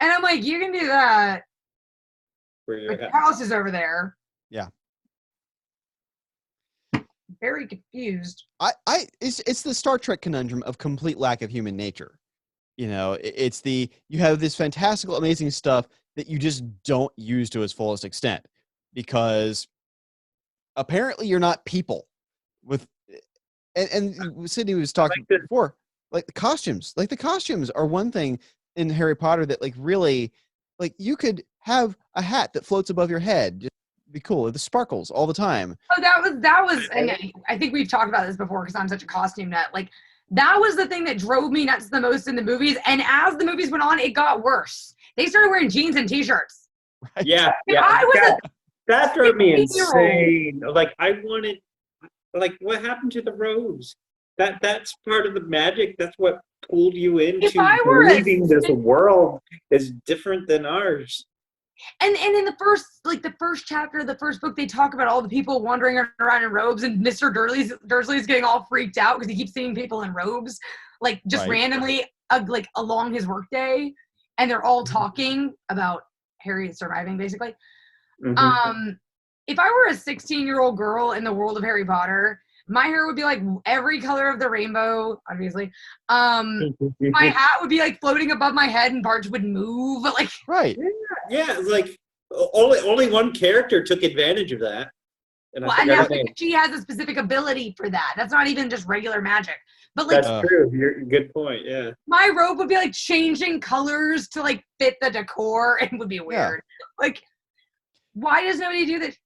And I'm like, you can do that. The house is over there. Yeah. Very confused. It's the Star Trek conundrum of complete lack of human nature. You have this fantastical, amazing stuff that you just don't use to its fullest extent because apparently you're not people. And Sydnee was talking before, like the costumes are one thing in Harry Potter that like really, like, you could have a hat that floats above your head. Just be cool. The sparkles all the time. Oh, that was, and I think we've talked about this before because I'm such a costume nut. Like, that was the thing that drove me nuts the most in the movies. And as the movies went on, it got worse. They started wearing jeans and t-shirts. Right. Yeah. That drove me insane. Like, I wanted, like, what happened to the robes? That's part of the magic. That's what pulled you into believing this world is different than ours. And in the first chapter of the first book, they talk about all the people wandering around in robes, and Mr. Dursley's getting all freaked out because he keeps seeing people in robes, like, just randomly, like, along his workday, and they're all talking about Harry surviving, basically. Mm-hmm. If I were a 16-year-old girl in the world of Harry Potter, my hair would be like every color of the rainbow, obviously. My hat would be like floating above my head, and parts would move. Like, right. Yeah, like only one character took advantage of that. And that's because she has a specific ability for that. That's not even just regular magic. But like, that's true. Good point. Yeah. My robe would be like changing colors to like fit the decor, and would be weird. Yeah. Like, why does nobody do this?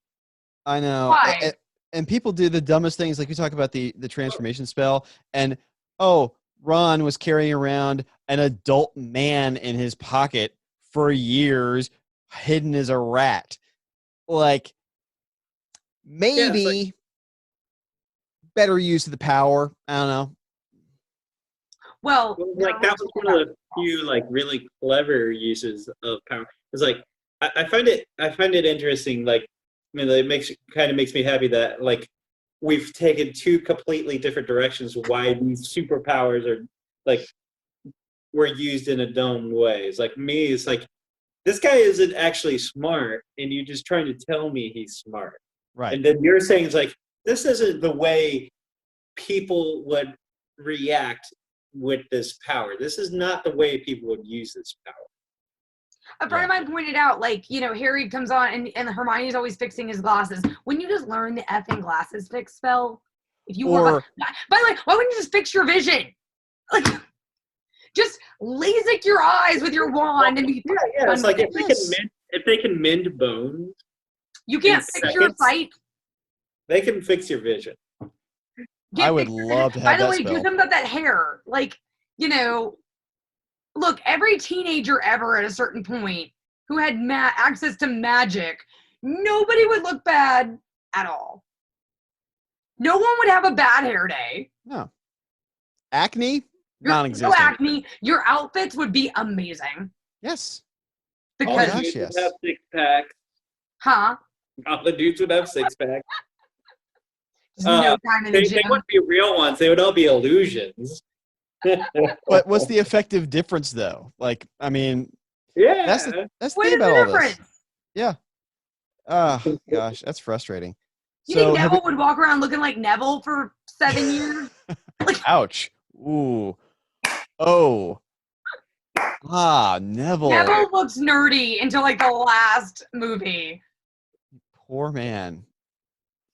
I know. Why? And people do the dumbest things, like we talk about the transformation spell, and Ron was carrying around an adult man in his pocket for years, hidden as a rat. Like, maybe better use of the power. I don't know. Well, like, that was one of the few like really clever uses of power. It's like I find it interesting. Like, I mean, it makes me happy that like we've taken two completely different directions. Why these superpowers are like were used in a dumb way. It's like me. It's like, this guy isn't actually smart, and you're just trying to tell me he's smart. Right. And then you're saying it's like, this isn't the way people would react with this power. This is not the way people would use this power. A friend of mine pointed out, like, you know, Harry comes on and Hermione's always fixing his glasses. Wouldn't you just learn the effing glasses fix spell? If you want, by the way, why wouldn't you just fix your vision? Like, just LASIK your eyes with your wand and be. Yeah. It's like if they can mend bones, you can't fix your sight. They can fix your vision. I would love to have that spell. By the way, do something about that hair. Like, you know, look, every teenager ever at a certain point who had access to magic, nobody would look bad at all. No one would have a bad hair day. No. Acne? Non-existent. No acne. Your outfits would be amazing. Yes. Because all the dudes would have six-packs. Huh? All the dudes would have six-packs. No time in the gym. They wouldn't be real ones. They would all be illusions. But what's the effective difference, though? Like, I mean, yeah, that's the thing about all this. Yeah. Oh, gosh, that's frustrating. You think Neville would walk around looking like Neville for 7 years? Ouch. Ooh. Oh. Neville. Neville looks nerdy until like the last movie. Poor man.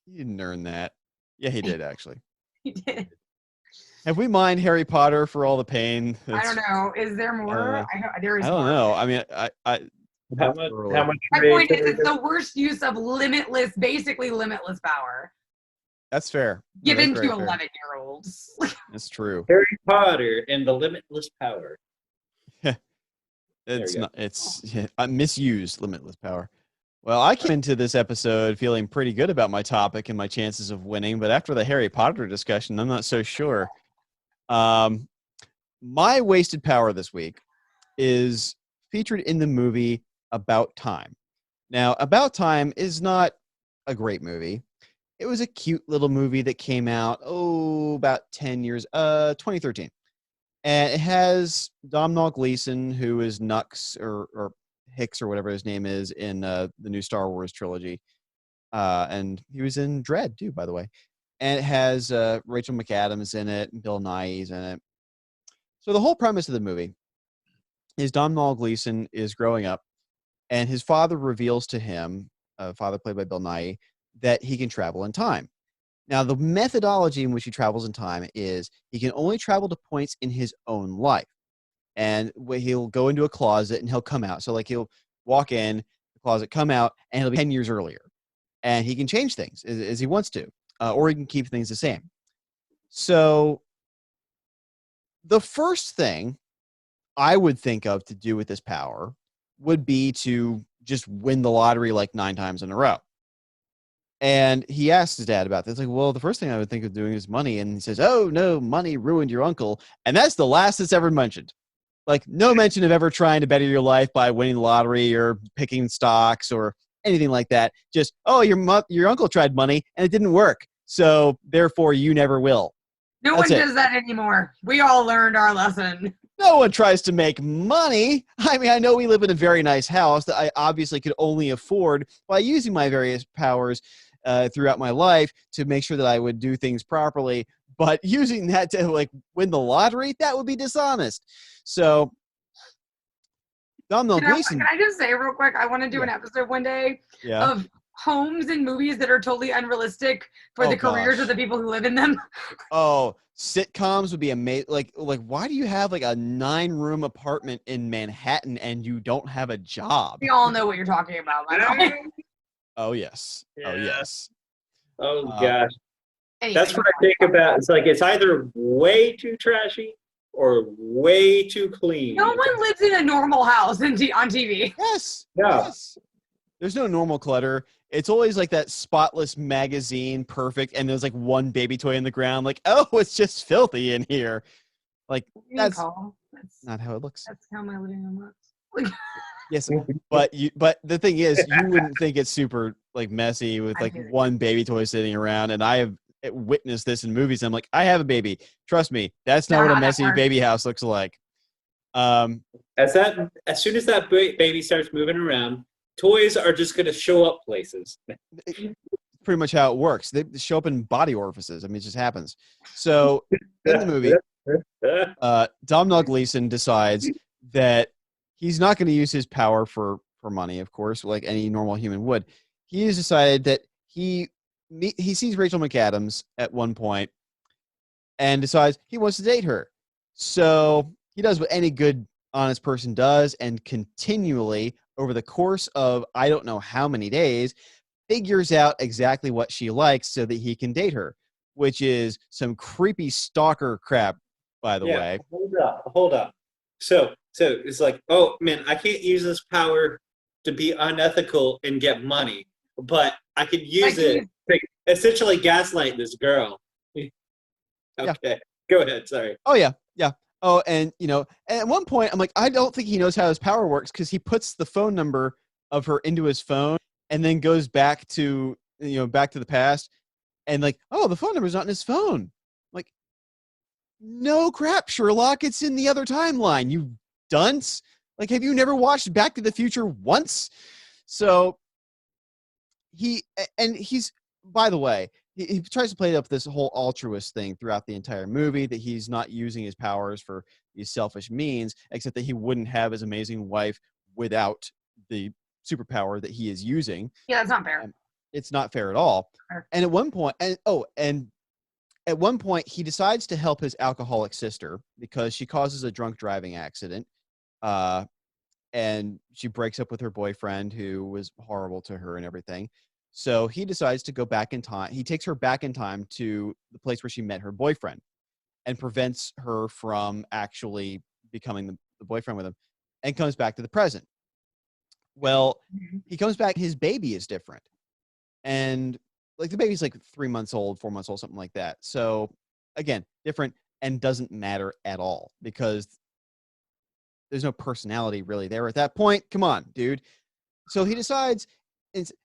He didn't earn that. Yeah, he did, actually. He did. Have we mined Harry Potter for all the pain? I don't know. Is there more? There is. I don't know. I mean, how much? My point is, it's the worst use of basically limitless power. That's fair. Given to 11-year-olds. That's true. Harry Potter and the Limitless Power. It's misused limitless power. Well, I came into this episode feeling pretty good about my topic and my chances of winning, but after the Harry Potter discussion, I'm not so sure. My wasted power this week is featured in the movie About Time. Now, About Time is not a great movie. It was a cute little movie that came out, about 10 years, 2013. And it has Domhnall Gleeson, who is Nux or Hicks or whatever his name is in the new Star Wars trilogy. And he was in Dread, too, by the way. And it has Rachel McAdams in it and Bill Nighy's in it. So the whole premise of the movie is Domhnall Gleeson is growing up, and his father reveals to him, father played by Bill Nighy, that he can travel in time. Now, the methodology in which he travels in time is he can only travel to points in his own life. And he'll go into a closet and he'll come out. So, like, he'll walk in the closet, come out, and he'll be 10 years earlier. And he can change things as he wants to, or he can keep things the same. So, the first thing I would think of to do with this power would be to just win the lottery like 9 times in a row. And he asked his dad about this. Like, well, the first thing I would think of doing is money. And he says, oh, no, money ruined your uncle. And that's the last that's ever mentioned. Like, no mention of ever trying to better your life by winning the lottery or picking stocks or anything like that. Just, oh, your uncle tried money and it didn't work. So, therefore, you never will. No one does that anymore. We all learned our lesson. No one tries to make money. I mean, I know we live in a very nice house that I obviously could only afford by using my various powers throughout my life to make sure that I would do things properly. But using that to like win the lottery, that would be dishonest. So, Domhnall Gleeson. Can I just say real quick? I want to do an episode one day of homes and movies that are totally unrealistic for the careers of the people who live in them. Oh, sitcoms would be amazing. Like, why do you have like a 9-room apartment in Manhattan and you don't have a job? We all know what you're talking about. Oh yes. Yeah. Oh yes. Oh gosh. Anyway, that's what I think about. It's like it's either way too trashy or way too clean. No one lives in a normal house on TV. Yes. Yeah. Yes. There's no normal clutter. It's always like that spotless magazine, perfect, and there's like one baby toy on the ground. Like, oh, it's just filthy in here. Like that's not how it looks. That's how my living room looks. Yes, but the thing is, you wouldn't think it's super like messy with like one baby toy sitting around. And I have witnessed this in movies. I'm like, I have a baby. Trust me, that's not what a messy baby house looks like. As soon as that baby starts moving around, toys are just going to show up places. Pretty much how it works. They show up in body orifices. I mean, it just happens. So in the movie, Domhnall Gleeson decides that he's not going to use his power for money, of course, like any normal human would. He has decided that he sees Rachel McAdams at one point and decides he wants to date her. So he does what any good, honest person does, and continually, over the course of I don't know how many days, figures out exactly what she likes so that he can date her, which is some creepy stalker crap, by the way. Hold up. So it's like, oh man, I can't use this power to be unethical and get money, but I could use it to essentially gaslight this girl. Okay, yeah. Go ahead. Sorry. Oh yeah. Oh, and at one point I'm like, I don't think he knows how his power works because he puts the phone number of her into his phone and then goes back to back to the past and like, oh, the phone number's not in his phone. Like, no crap, Sherlock, it's in the other timeline, you dunce. Like, have you never watched Back to the Future once? So he's, by the way, he tries to play up this whole altruist thing throughout the entire movie, that he's not using his powers for these selfish means, except that he wouldn't have his amazing wife without the superpower that he is using. Yeah, that's not fair. It's not fair at all. Fair. And at one point, at one point, he decides to help his alcoholic sister because she causes a drunk driving accident. And she breaks up with her boyfriend, who was horrible to her and everything. So he decides to go back in time. He takes her back in time to the place where she met her boyfriend and prevents her from actually becoming the boyfriend with him, and comes back to the present. Well, he comes back, his baby is different. And like the baby's like 3 months old, 4 months old, something like that. So again, different and doesn't matter at all because there's no personality really there at that point. Come on, dude. So he decides,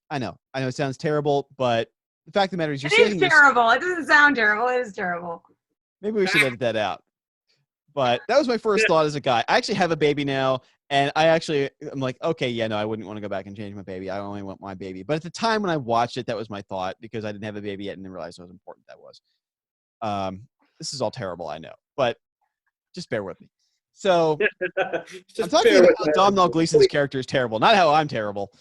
I know it sounds terrible, but the fact of the matter is, it is terrible. It doesn't sound terrible. It is terrible. Maybe we should edit that out. But that was my first thought as a guy. I actually have a baby now, and I'm like, okay, yeah, no, I wouldn't want to go back and change my baby. I only want my baby. But at the time when I watched it, that was my thought, because I didn't have a baby yet and didn't realize how important that was. This is all terrible, I know, but just bear with me. So I'm talking about how Domhnall Gleeson's character is terrible, not how I'm terrible.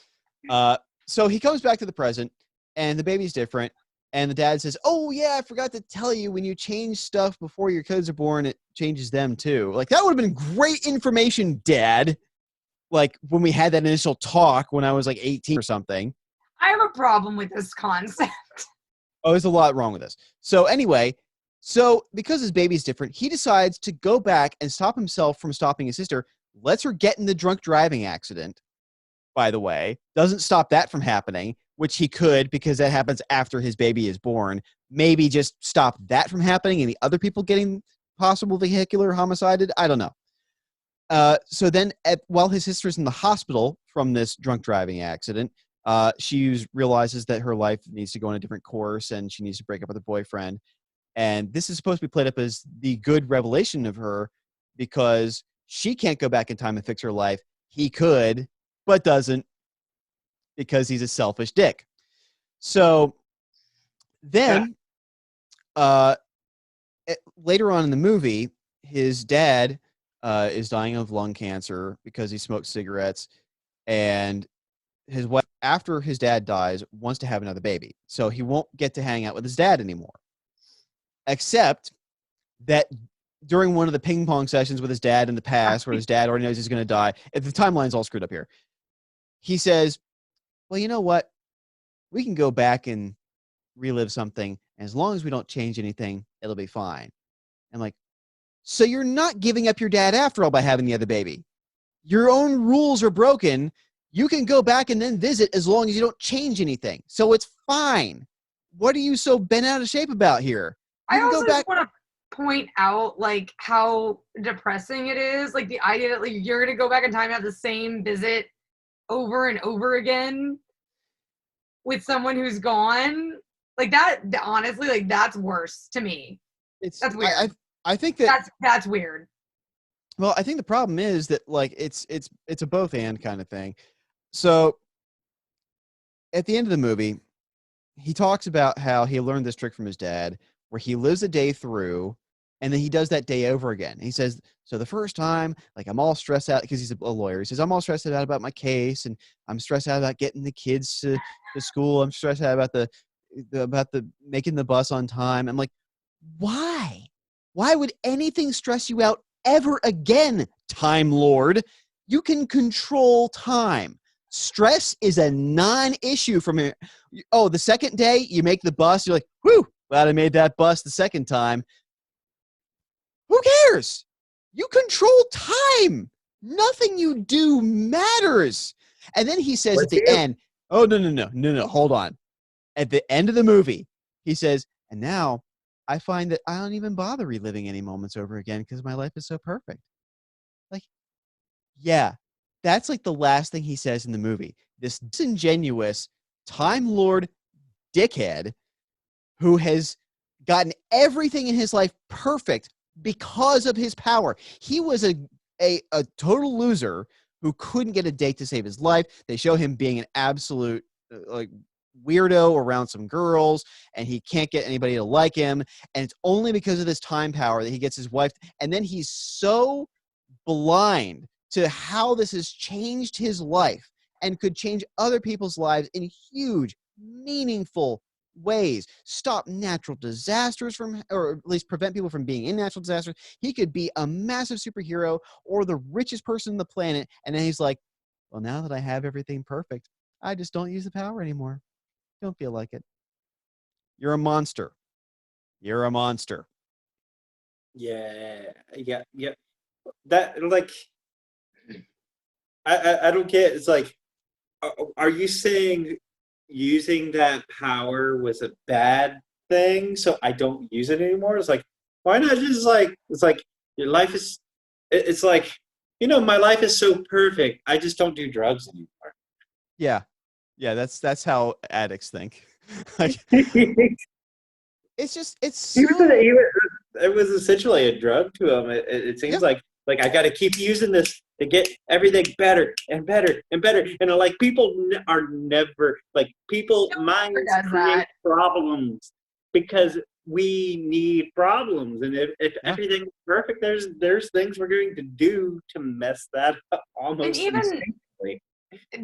So he comes back to the present, and the baby's different. And the dad says, oh, yeah, I forgot to tell you, when you change stuff before your kids are born, it changes them, too. Like, that would have been great information, Dad. Like, when we had that initial talk when I was, like, 18 or something. I have a problem with this concept. Oh, there's a lot wrong with this. So, anyway, because his baby's different, he decides to go back and stop himself from stopping his sister, lets her get in the drunk driving accident, by the way, doesn't stop that from happening, which he could, because that happens after his baby is born. Maybe just stop that from happening and the other people getting possible vehicular homicided. I don't know. So then while his sister's in the hospital from this drunk driving accident, she realizes that her life needs to go on a different course and she needs to break up with her boyfriend. And this is supposed to be played up as the good revelation of her, because she can't go back in time and fix her life. He could, but doesn't, because he's a selfish dick. So then later on in the movie, his dad is dying of lung cancer because he smoked cigarettes, and his wife, after his dad dies, wants to have another baby. So he won't get to hang out with his dad anymore. Except that during one of the ping pong sessions with his dad in the past, where his dad already knows he's going to die, if the timeline's all screwed up here, he says, well, you know what? We can go back and relive something. And as long as we don't change anything, it'll be fine. I'm like, so you're not giving up your dad after all by having the other baby. Your own rules are broken. You can go back and then visit as long as you don't change anything. So it's fine. What are you so bent out of shape about here? I also want to point out, like, how depressing it is. Like, the idea that, like, you're going to go back in time and have the same visit over and over again with someone who's gone. Like, that, honestly, like, that's worse to me. That's weird. I think that's weird. Well, I think the problem is that, like, it's a both and kind of thing. So at the end of the movie, he talks about how he learned this trick from his dad, where he lives a day through And then he does that day over again. He says, so the first time, like, I'm all stressed out because he's a lawyer. He says, I'm all stressed out about my case, and I'm stressed out about getting the kids to school. I'm stressed out about the making the bus on time. I'm like, why? Why would anything stress you out ever again, Time Lord? You can control time. Stress is a non-issue from here. Oh, the second day you make the bus, you're like, whew, glad I made that bus the second time. Who cares? You control time. Nothing you do matters. And then he says at the end, oh, no, hold on. At the end of the movie, he says, and now I find that I don't even bother reliving any moments over again because my life is so perfect. Like, yeah, that's like the last thing he says in the movie. This disingenuous Time Lord dickhead who has gotten everything in his life perfect because of his power. He was a total loser who couldn't get a date to save his life. They show him being an absolute like weirdo around some girls, and he can't get anybody to like him. And it's only because of this time power that he gets his wife. And then he's so blind to how this has changed his life and could change other people's lives in huge, meaningful ways. Stop natural disasters from, or at least prevent people from being in natural disasters. He could be a massive superhero or the richest person on the planet. And then he's like, well, now that I have everything perfect, I just don't use the power anymore. Don't feel like it. You're a monster. You're a monster. Yeah. That, like, I don't get. It's like, are you saying using that power was a bad thing, so I don't use it anymore? It's like, why not just like, it's like your life is, it's like, my life is so perfect, I just don't do drugs anymore. Yeah, that's how addicts think. Like, it's just, it's so... it was essentially a drug to him. It seems like I got to keep using this to get everything better and better and better. And like, people are never like, people minds create problems because we need problems. And if everything's perfect, there's things we're going to do to mess that up almost instinctively.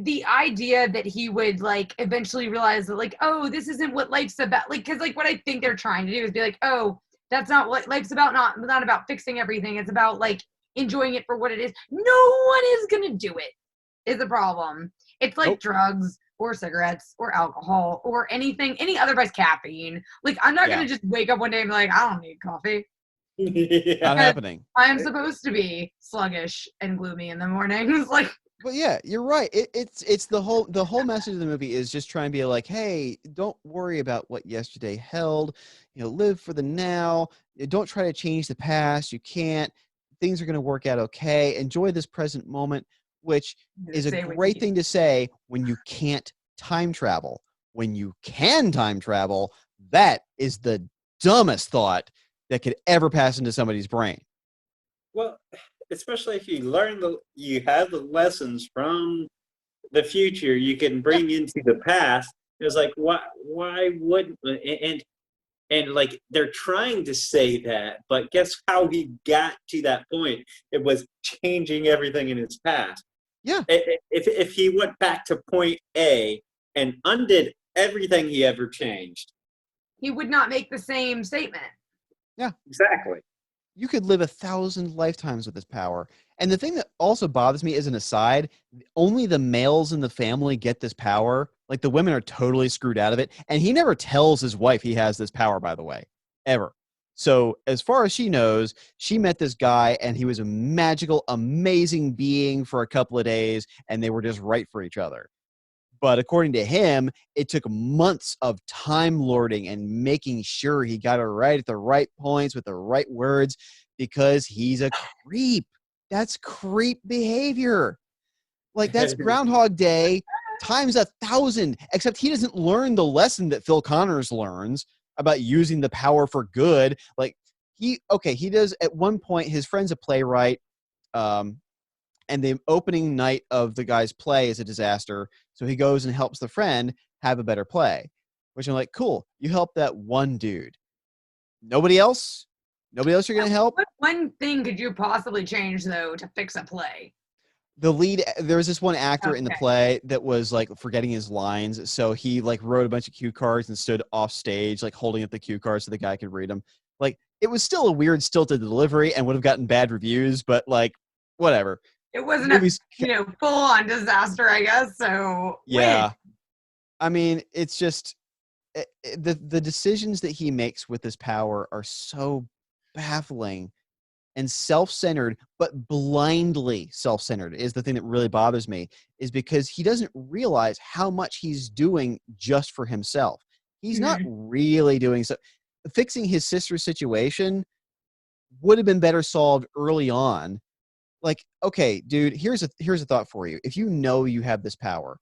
The idea that he would like eventually realize that, like, oh, this isn't what life's about, like, because like what I think they're trying to do is be like, oh, that's not what life's about, not about fixing everything, it's about like enjoying it for what it is. No one is gonna do it, is the problem. It's like drugs or cigarettes or alcohol or anything, any other vice, caffeine. Like, I'm not gonna just wake up one day and be like, I don't need coffee. Not happening. I am supposed to be sluggish and gloomy in the mornings. Like, but yeah, you're right. It's the whole message of the movie is just trying to be like, hey, don't worry about what yesterday held. Live for the now. Don't try to change the past. You can't. Things are going to work out okay. Enjoy this present moment, which is a great thing to say when you can't time travel. When you can time travel, that is the dumbest thought that could ever pass into somebody's brain. Well, especially if you have the lessons from the future you can bring into the past. It's like, why wouldn't, and like, they're trying to say that, but guess how he got to that point? It was changing everything in his past. Yeah. If he went back to point A and undid everything he ever changed, he would not make the same statement. Yeah, exactly. You could live 1,000 lifetimes with this power. And the thing that also bothers me, as an aside, only the males in the family get this power. Like, the women are totally screwed out of it. And he never tells his wife he has this power, by the way, ever. So as far as she knows, she met this guy and he was a magical, amazing being for a couple of days, and they were just right for each other. But according to him, it took months of time lording and making sure he got it right at the right points with the right words, because he's a creep. That's creep behavior. Like, that's Groundhog Day times 1,000, except he doesn't learn the lesson that Phil Connors learns about using the power for good. Like, he does at one point, his friend's a playwright, and the opening night of the guy's play is a disaster. So he goes and helps the friend have a better play, which I'm like, cool. You help that one dude. Nobody else? Nobody else you're going to help? What one thing could you possibly change, though, to fix a play? The lead, there was this one actor in the Okay. play that was like forgetting his lines. So he like wrote a bunch of cue cards and stood off stage, like holding up the cue cards so the guy could read them. Like it was still a weird stilted delivery and would have gotten bad reviews, but like whatever. It wasn't a full on disaster, I guess. So yeah, I mean, it's just the decisions that he makes with his power are so baffling and self-centered, but blindly self-centered is the thing that really bothers me, is because he doesn't realize how much he's doing just for himself. He's not really doing so. Fixing his sister's situation would have been better solved early on. Like, okay, dude, here's a thought for you. If you know you have this power,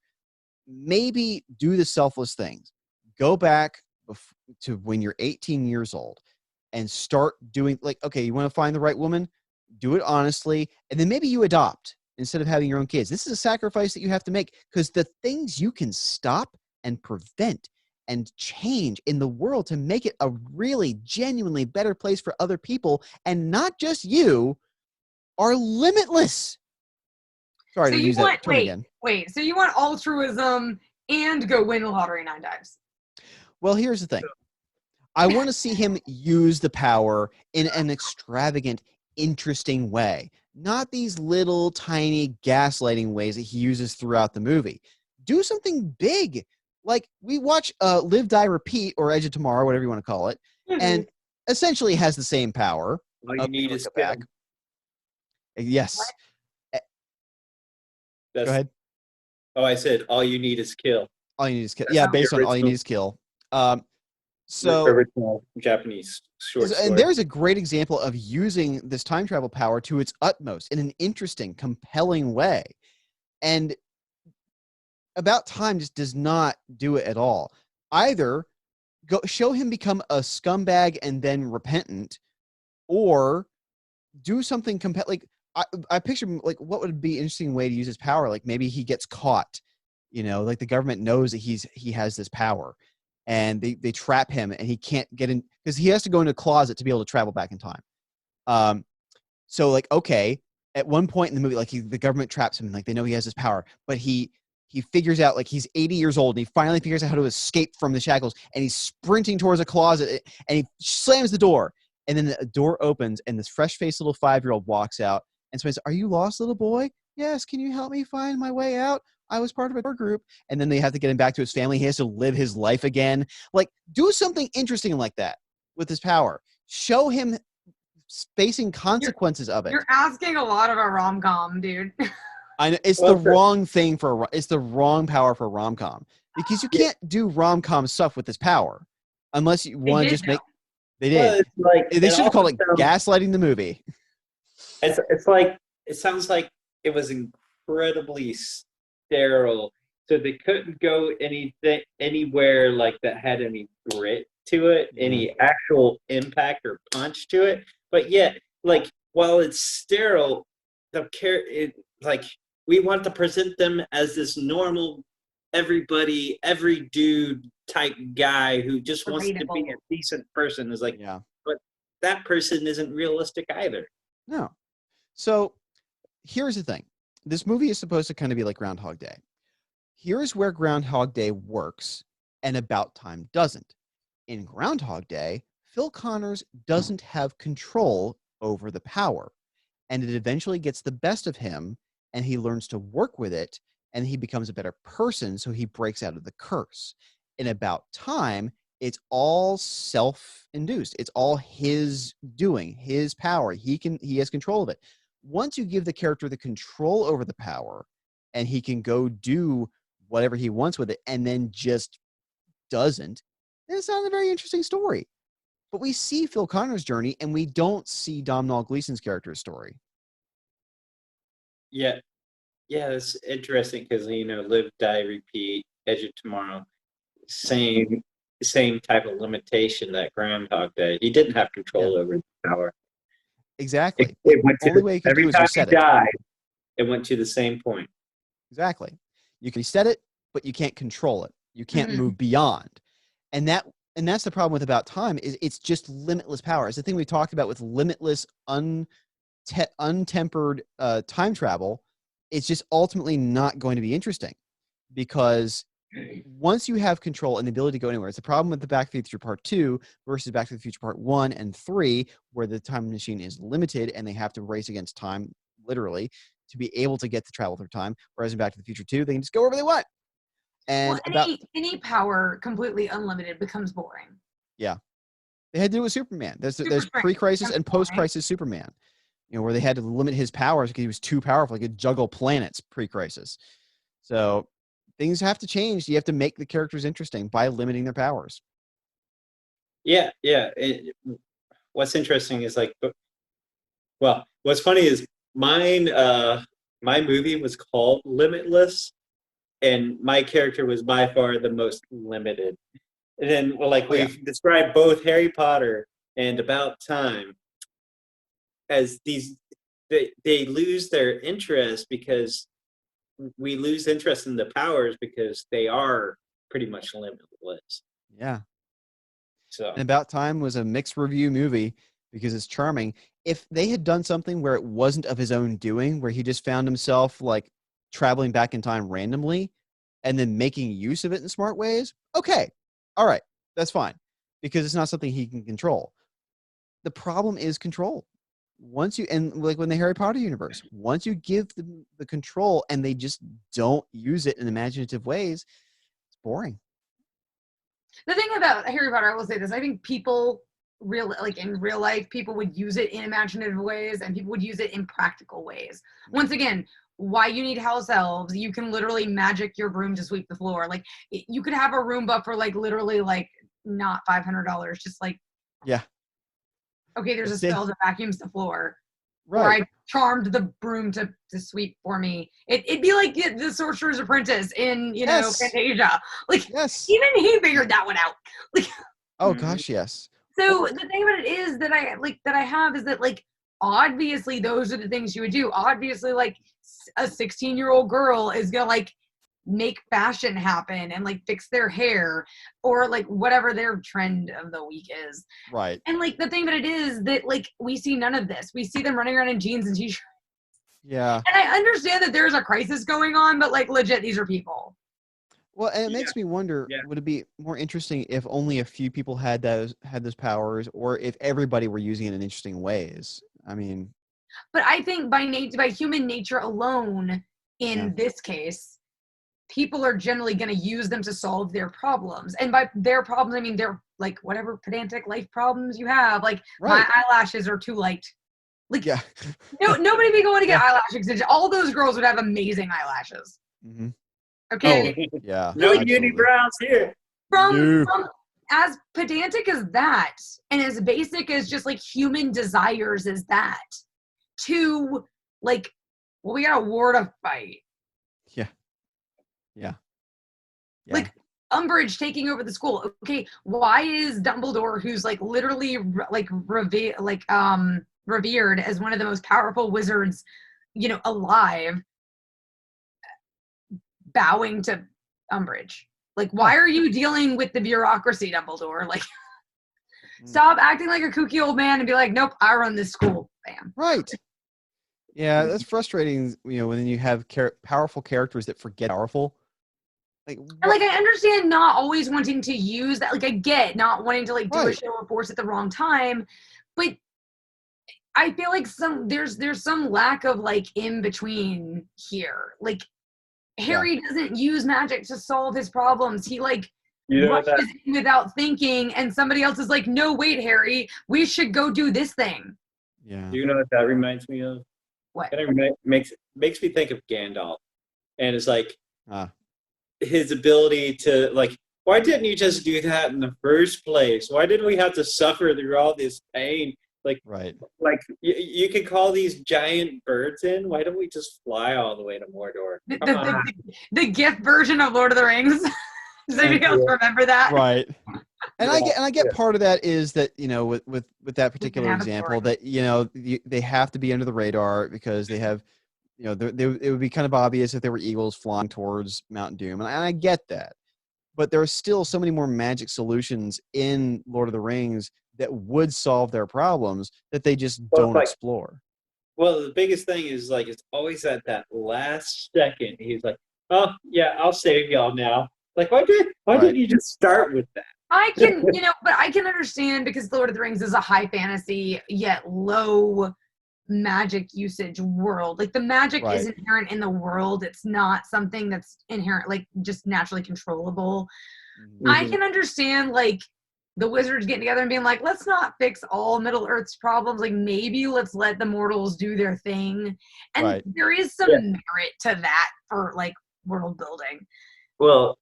maybe do the selfless things. Go back to when you're 18 years old and start doing, like, okay, you want to find the right woman, do it honestly, and then maybe you adopt instead of having your own kids. This is a sacrifice that you have to make, because the things you can stop and prevent and change in the world to make it a really genuinely better place for other people and not just you are limitless. Sorry to use that term again. Wait, so you want altruism and go win the lottery 9 times? Well, here's the thing. I want to see him use the power in an extravagant, interesting way. Not these little, tiny gaslighting ways that he uses throughout the movie. Do something big. Like, we watch Live, Die, Repeat, or Edge of Tomorrow, whatever you want to call it, and essentially has the same power. All you need is back. Yes. Go ahead. Oh, I said all you need is kill. All you need is kill. Yeah, based on all you need is kill. So original Japanese short story. And there's a great example of using this time travel power to its utmost in an interesting, compelling way. And About Time just does not do it at all. Either show him become a scumbag and then repentant, or do something like I picture like what would be an interesting way to use his power. Like maybe he gets caught, like the government knows that he has this power, and they trap him and he can't get in because he has to go into a closet to be able to travel back in time. So like, okay, at one point in the movie, like the government traps him and like they know he has this power, but he figures out, like, he's 80 years old and he finally figures out how to escape from the shackles, and he's sprinting towards a closet and he slams the door, and then the door opens and this fresh-faced little 5-year-old walks out and says, "Are you lost, little boy? Yes, can you help me find my way out? I was part of a tour group." And then they have to get him back to his family. He has to live his life again. Like, do something interesting like that with his power. Show him facing consequences of it. You're asking a lot of a rom-com, dude. I know it's the wrong thing it's the wrong power for a rom-com, because you can't do rom-com stuff with this power unless you want to just make. They did. Well, it's like, they should have called it gaslighting the movie. It's like, it sounds like it was incredibly sterile, so they couldn't go anywhere like that had any grit to it, any actual impact or punch to it. But yet, like, while it's sterile, we want to present them as this normal, every dude type guy who just wants to be a decent person. Is like, but that person isn't realistic either. No. So here's the thing. This movie is supposed to kind of be like Groundhog Day. Here's where Groundhog Day works and About Time doesn't. In Groundhog Day, Phil Connors doesn't have control over the power, and it eventually gets the best of him, and he learns to work with it, and he becomes a better person, so he breaks out of the curse. In About Time, it's all self-induced. It's all his doing, his power. He has control of it. Once you give the character the control over the power, and he can go do whatever he wants with it, and then just doesn't, then it's not a very interesting story. But we see Phil Connors' journey, and we don't see Domhnall Gleeson's character's story. Yeah, it's interesting because Live, Die, Repeat, Edge of Tomorrow, same type of limitation that Groundhog Day. He didn't have control over the power. Exactly. It went to only way he could do is reset it. Died, it went to the same point. Exactly. You can reset it, but you can't control it. You can't move beyond. And that And that's the problem with About Time is it's just limitless power. It's the thing we talked about with limitless untempered time travel. It's just ultimately not going to be interesting because once you have control and the ability to go anywhere, it's the problem with the Back to the Future Part 2 versus Back to the Future Part 1 and 3, where the time machine is limited and they have to race against time, literally, to be able to get to travel through time. Whereas in Back to the Future 2, they can just go wherever they want. And any power completely unlimited becomes boring. Yeah. They had to do it with Superman. There's pre-crisis and post-crisis Superman, where they had to limit his powers because he was too powerful. He could juggle planets pre-crisis. So things have to change. You have to make the characters interesting by limiting their powers. Yeah. What's interesting is what's funny is mine, my movie was called Limitless, and my character was by far the most limited. And then, we've described both Harry Potter and About Time as they lose their interest because we lose interest in the powers because they are pretty much limitless. Yeah. So and About Time was a mixed review movie because it's charming. If they had done something where it wasn't of his own doing, where he just found himself traveling back in time randomly and then making use of it in smart ways, okay. All right. That's fine because it's not something he can control. The problem is control. Once you, and when the Harry Potter universe, once you give them the control and they just don't use it in imaginative ways, it's boring. The thing about Harry Potter, I will say this, I think people in real life, people would use it in imaginative ways and people would use it in practical ways. Once again, why you need house elves, you can literally magic your broom to sweep the floor. You could have a Roomba for literally not $500, just yeah. Okay, there's a spell that vacuums the floor. Right. Or I charmed the broom to sweep for me. It'd be like the Sorcerer's Apprentice in, Fantasia. Yes. Even he figured that one out. Oh gosh, yes. So the thing about it is that I have is that obviously those are the things you would do. Obviously, a 16-year-old girl is gonna make fashion happen and fix their hair or whatever their trend of the week is. Right. And the thing that it is that we see none of this. We see them running around in jeans and t-shirts. Yeah. And I understand that there's a crisis going on, but legit, these are people. Well, and it makes me wonder, would it be more interesting if only a few people had those powers, or if everybody were using it in interesting ways? I mean, but I think by human nature alone, in this case, people are generally going to use them to solve their problems. And by their problems, I mean they're whatever pedantic life problems you have. My eyelashes are too light. Nobody be going to get eyelash extension. All those girls would have amazing eyelashes. Mm-hmm. Okay. Oh, yeah. No unibrows here. From as pedantic as that, and as basic as just human desires as that, to we got a war to fight. Yeah. Umbridge taking over the school. Okay, why is Dumbledore, who's literally revered as one of the most powerful wizards, alive, bowing to Umbridge? Why are you dealing with the bureaucracy, Dumbledore? Stop acting like a kooky old man and be like, nope, I run this school. Bam. Right. Yeah, that's frustrating. When you have powerful characters that forget powerful. I understand not always wanting to use that. I get not wanting to do a show of force at the wrong time, but I feel there's some lack of in between here. Harry doesn't use magic to solve his problems. He rushes in without thinking, and somebody else is no, wait, Harry, we should go do this thing. Yeah. Do you know what that reminds me of? What? It makes me think of Gandalf, and it's his ability to why didn't you just do that in the first place? Why did we have to suffer through all this pain? You could call these giant birds in. Why don't we just fly all the way to Mordor? The gift version of Lord of the Rings. Does anybody else remember that? Right. And I get part of that is that with that particular example that they have to be under the radar because they have it would be kind of obvious if there were eagles flying towards Mount Doom, and I get that. but there are still so many more magic solutions in Lord of the Rings that would solve their problems that they just don't explore. Well, the biggest thing is like it's always at that last second. He's like, "Oh yeah, I'll save y'all now." Like, why didn't you just start with that? I can, but I can understand because Lord of the Rings is a high fantasy yet low magic usage world. Like the magic is inherent in the world. It's not something that's inherent, like just naturally controllable. Mm-hmm. I can understand like the wizards getting together and being like, let's not fix all Middle Earth's problems. Like maybe let's let the mortals do their thing. And there is some merit to that for like world building. Well,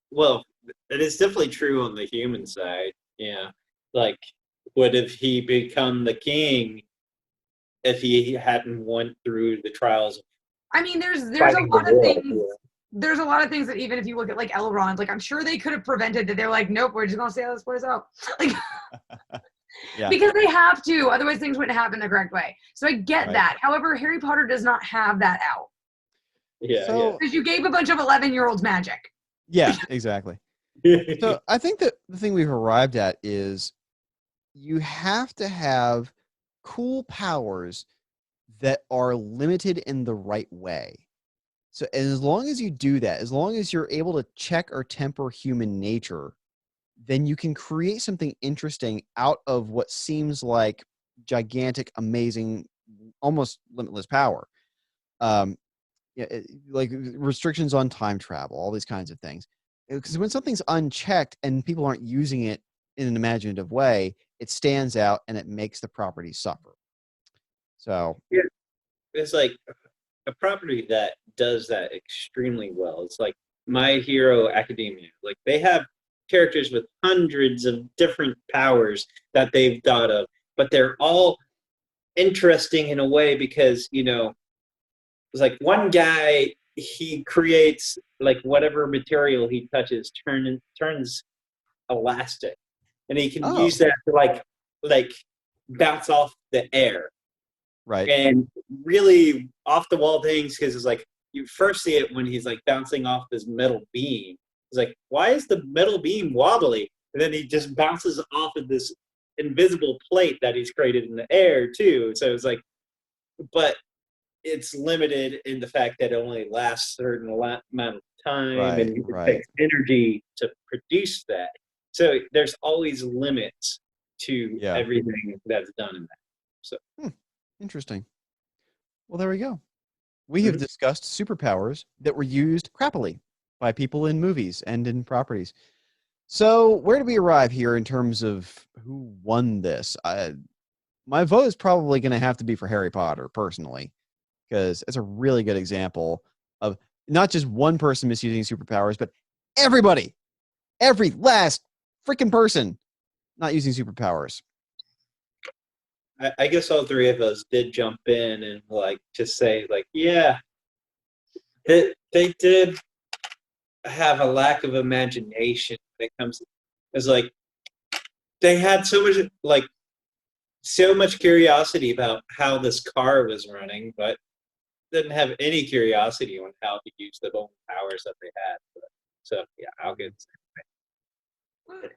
it is definitely true on the human side. Yeah. Like, would have he become the king if he hadn't went through the trials? I mean, there's a lot of things. Yeah. There's a lot of things that even if you look at like Elrond, like I'm sure they could have prevented that. They're like, nope, we're just gonna see how this plays out. Like, because they have to, otherwise things wouldn't happen the correct way. So I get that. However, Harry Potter does not have that out. Yeah. Because you gave a bunch of 11-year-olds magic. Yeah, exactly. So I think that the thing we've arrived at is you have to have cool powers that are limited in the right way. So as long as you do that, as long as you're able to check or temper human nature, then you can create something interesting out of what seems like gigantic, amazing, almost limitless power. Like restrictions on time travel, all these kinds of things. Because when something's unchecked and people aren't using it in an imaginative way, it stands out and it makes the property suffer. So yeah, it's like a property that does that extremely well. It's like My Hero Academia. Like they have characters with hundreds of different powers that they've thought of, but they're all interesting in a way because it's like one guy, he creates like whatever material he touches turns elastic, and he can use that to like bounce off the air, and really off the wall things. Because it's like you first see it when he's like bouncing off this metal beam. It's like, why is the metal beam wobbly? And then he just bounces off of this invisible plate that he's created in the air too. So it's like, but it's limited in the fact that it only lasts a certain amount of time, and it takes energy to produce that. So there's always limits to everything that's done in that. So interesting. Well, there we go. We have discussed superpowers that were used crappily by people in movies and in properties. So where do we arrive here in terms of who won this? My vote is probably going to have to be for Harry Potter, personally, because it's a really good example of not just one person misusing superpowers, but everybody, every last freaking person not using superpowers. I guess all three of us did jump in and like just say like, yeah, they did have a lack of imagination when it comes to, it's like they had so much curiosity about how this car was running, but didn't have any curiosity on how to use the own powers that they had. So yeah, I'll get it.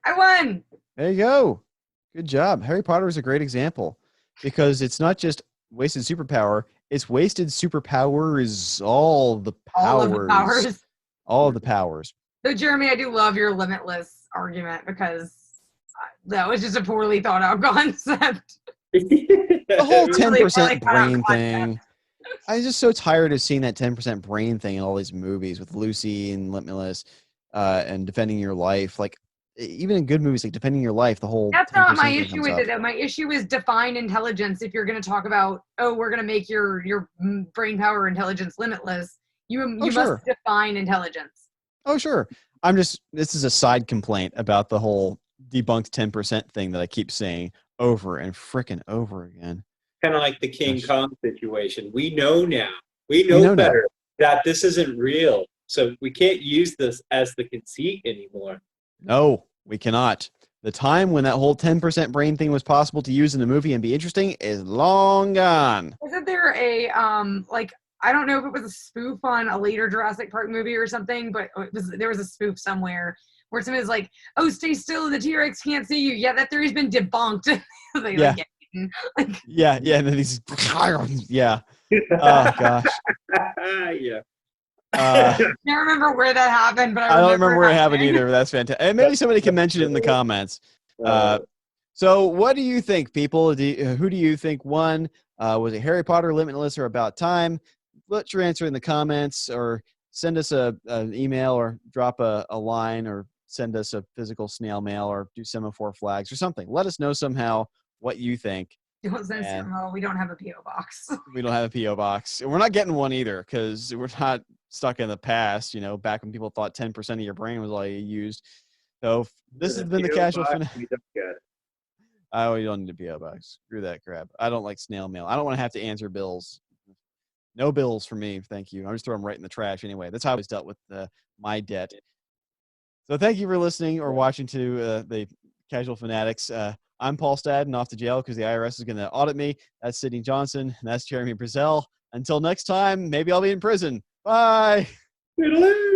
I won. There you go. Good job. Harry Potter is a great example because it's not just wasted superpower, it's wasted superpowers, all the powers. All of the powers. So Jeremy, I do love your limitless argument because that was just a poorly thought out concept. The whole 10% brain thing. I'm just so tired of seeing that 10% brain thing in all these movies with Lucy and Limitless and Defending Your Life. Like, even in good movies like Defending Your Life, the whole that's not my issue with it though. My issue is define intelligence. If you're going to talk about, we're going to make your brain power intelligence limitless, you must define intelligence. Oh sure. This is a side complaint about the whole debunked 10% thing that I keep saying over and frickin' over again. Kind of like the King Kong situation. We know now. We know better that this isn't real. So we can't use this as the conceit anymore. No, we cannot. The time when that whole 10% brain thing was possible to use in the movie and be interesting is long gone. Isn't there a I don't know if it was a spoof on a later Jurassic Park movie or something, but there was a spoof somewhere where somebody's like, "Oh, stay still, and the T-Rex can't see you." Yeah, that theory's been debunked. They Yeah. like get eaten. Like, Yeah, and then these, yeah. Oh gosh. Yeah. I can't remember where that happened, but I don't remember where it happening. happened either. But that's fantastic. And maybe somebody can mention it in the comments. So, what do you think, people? Who do you think won? Was it Harry Potter, Limitless, or About Time? Put your answer in the comments, or send us an email, or drop a line, or send us a physical snail mail, or do semaphore flags or something. Let us know somehow what you think. Don't send we don't have a PO box. We don't have a PO box. We're not getting one either because we're not stuck in the past. Back when people thought 10% of your brain was all you used. So this has been the Casual Fanatics. Oh, you don't need a PO box. Screw that crap. I don't like snail mail. I don't want to have to answer bills. No bills for me, thank you. I just throw them right in the trash anyway. That's how I was dealt with my debt. So thank you for listening or watching to the Casual Fanatics. I'm Paul Stadden, off to jail because the IRS is going to audit me. That's Sydnee Johnson. And that's Jeremy Brazel. Until next time, maybe I'll be in prison. Bye. Toodaloo.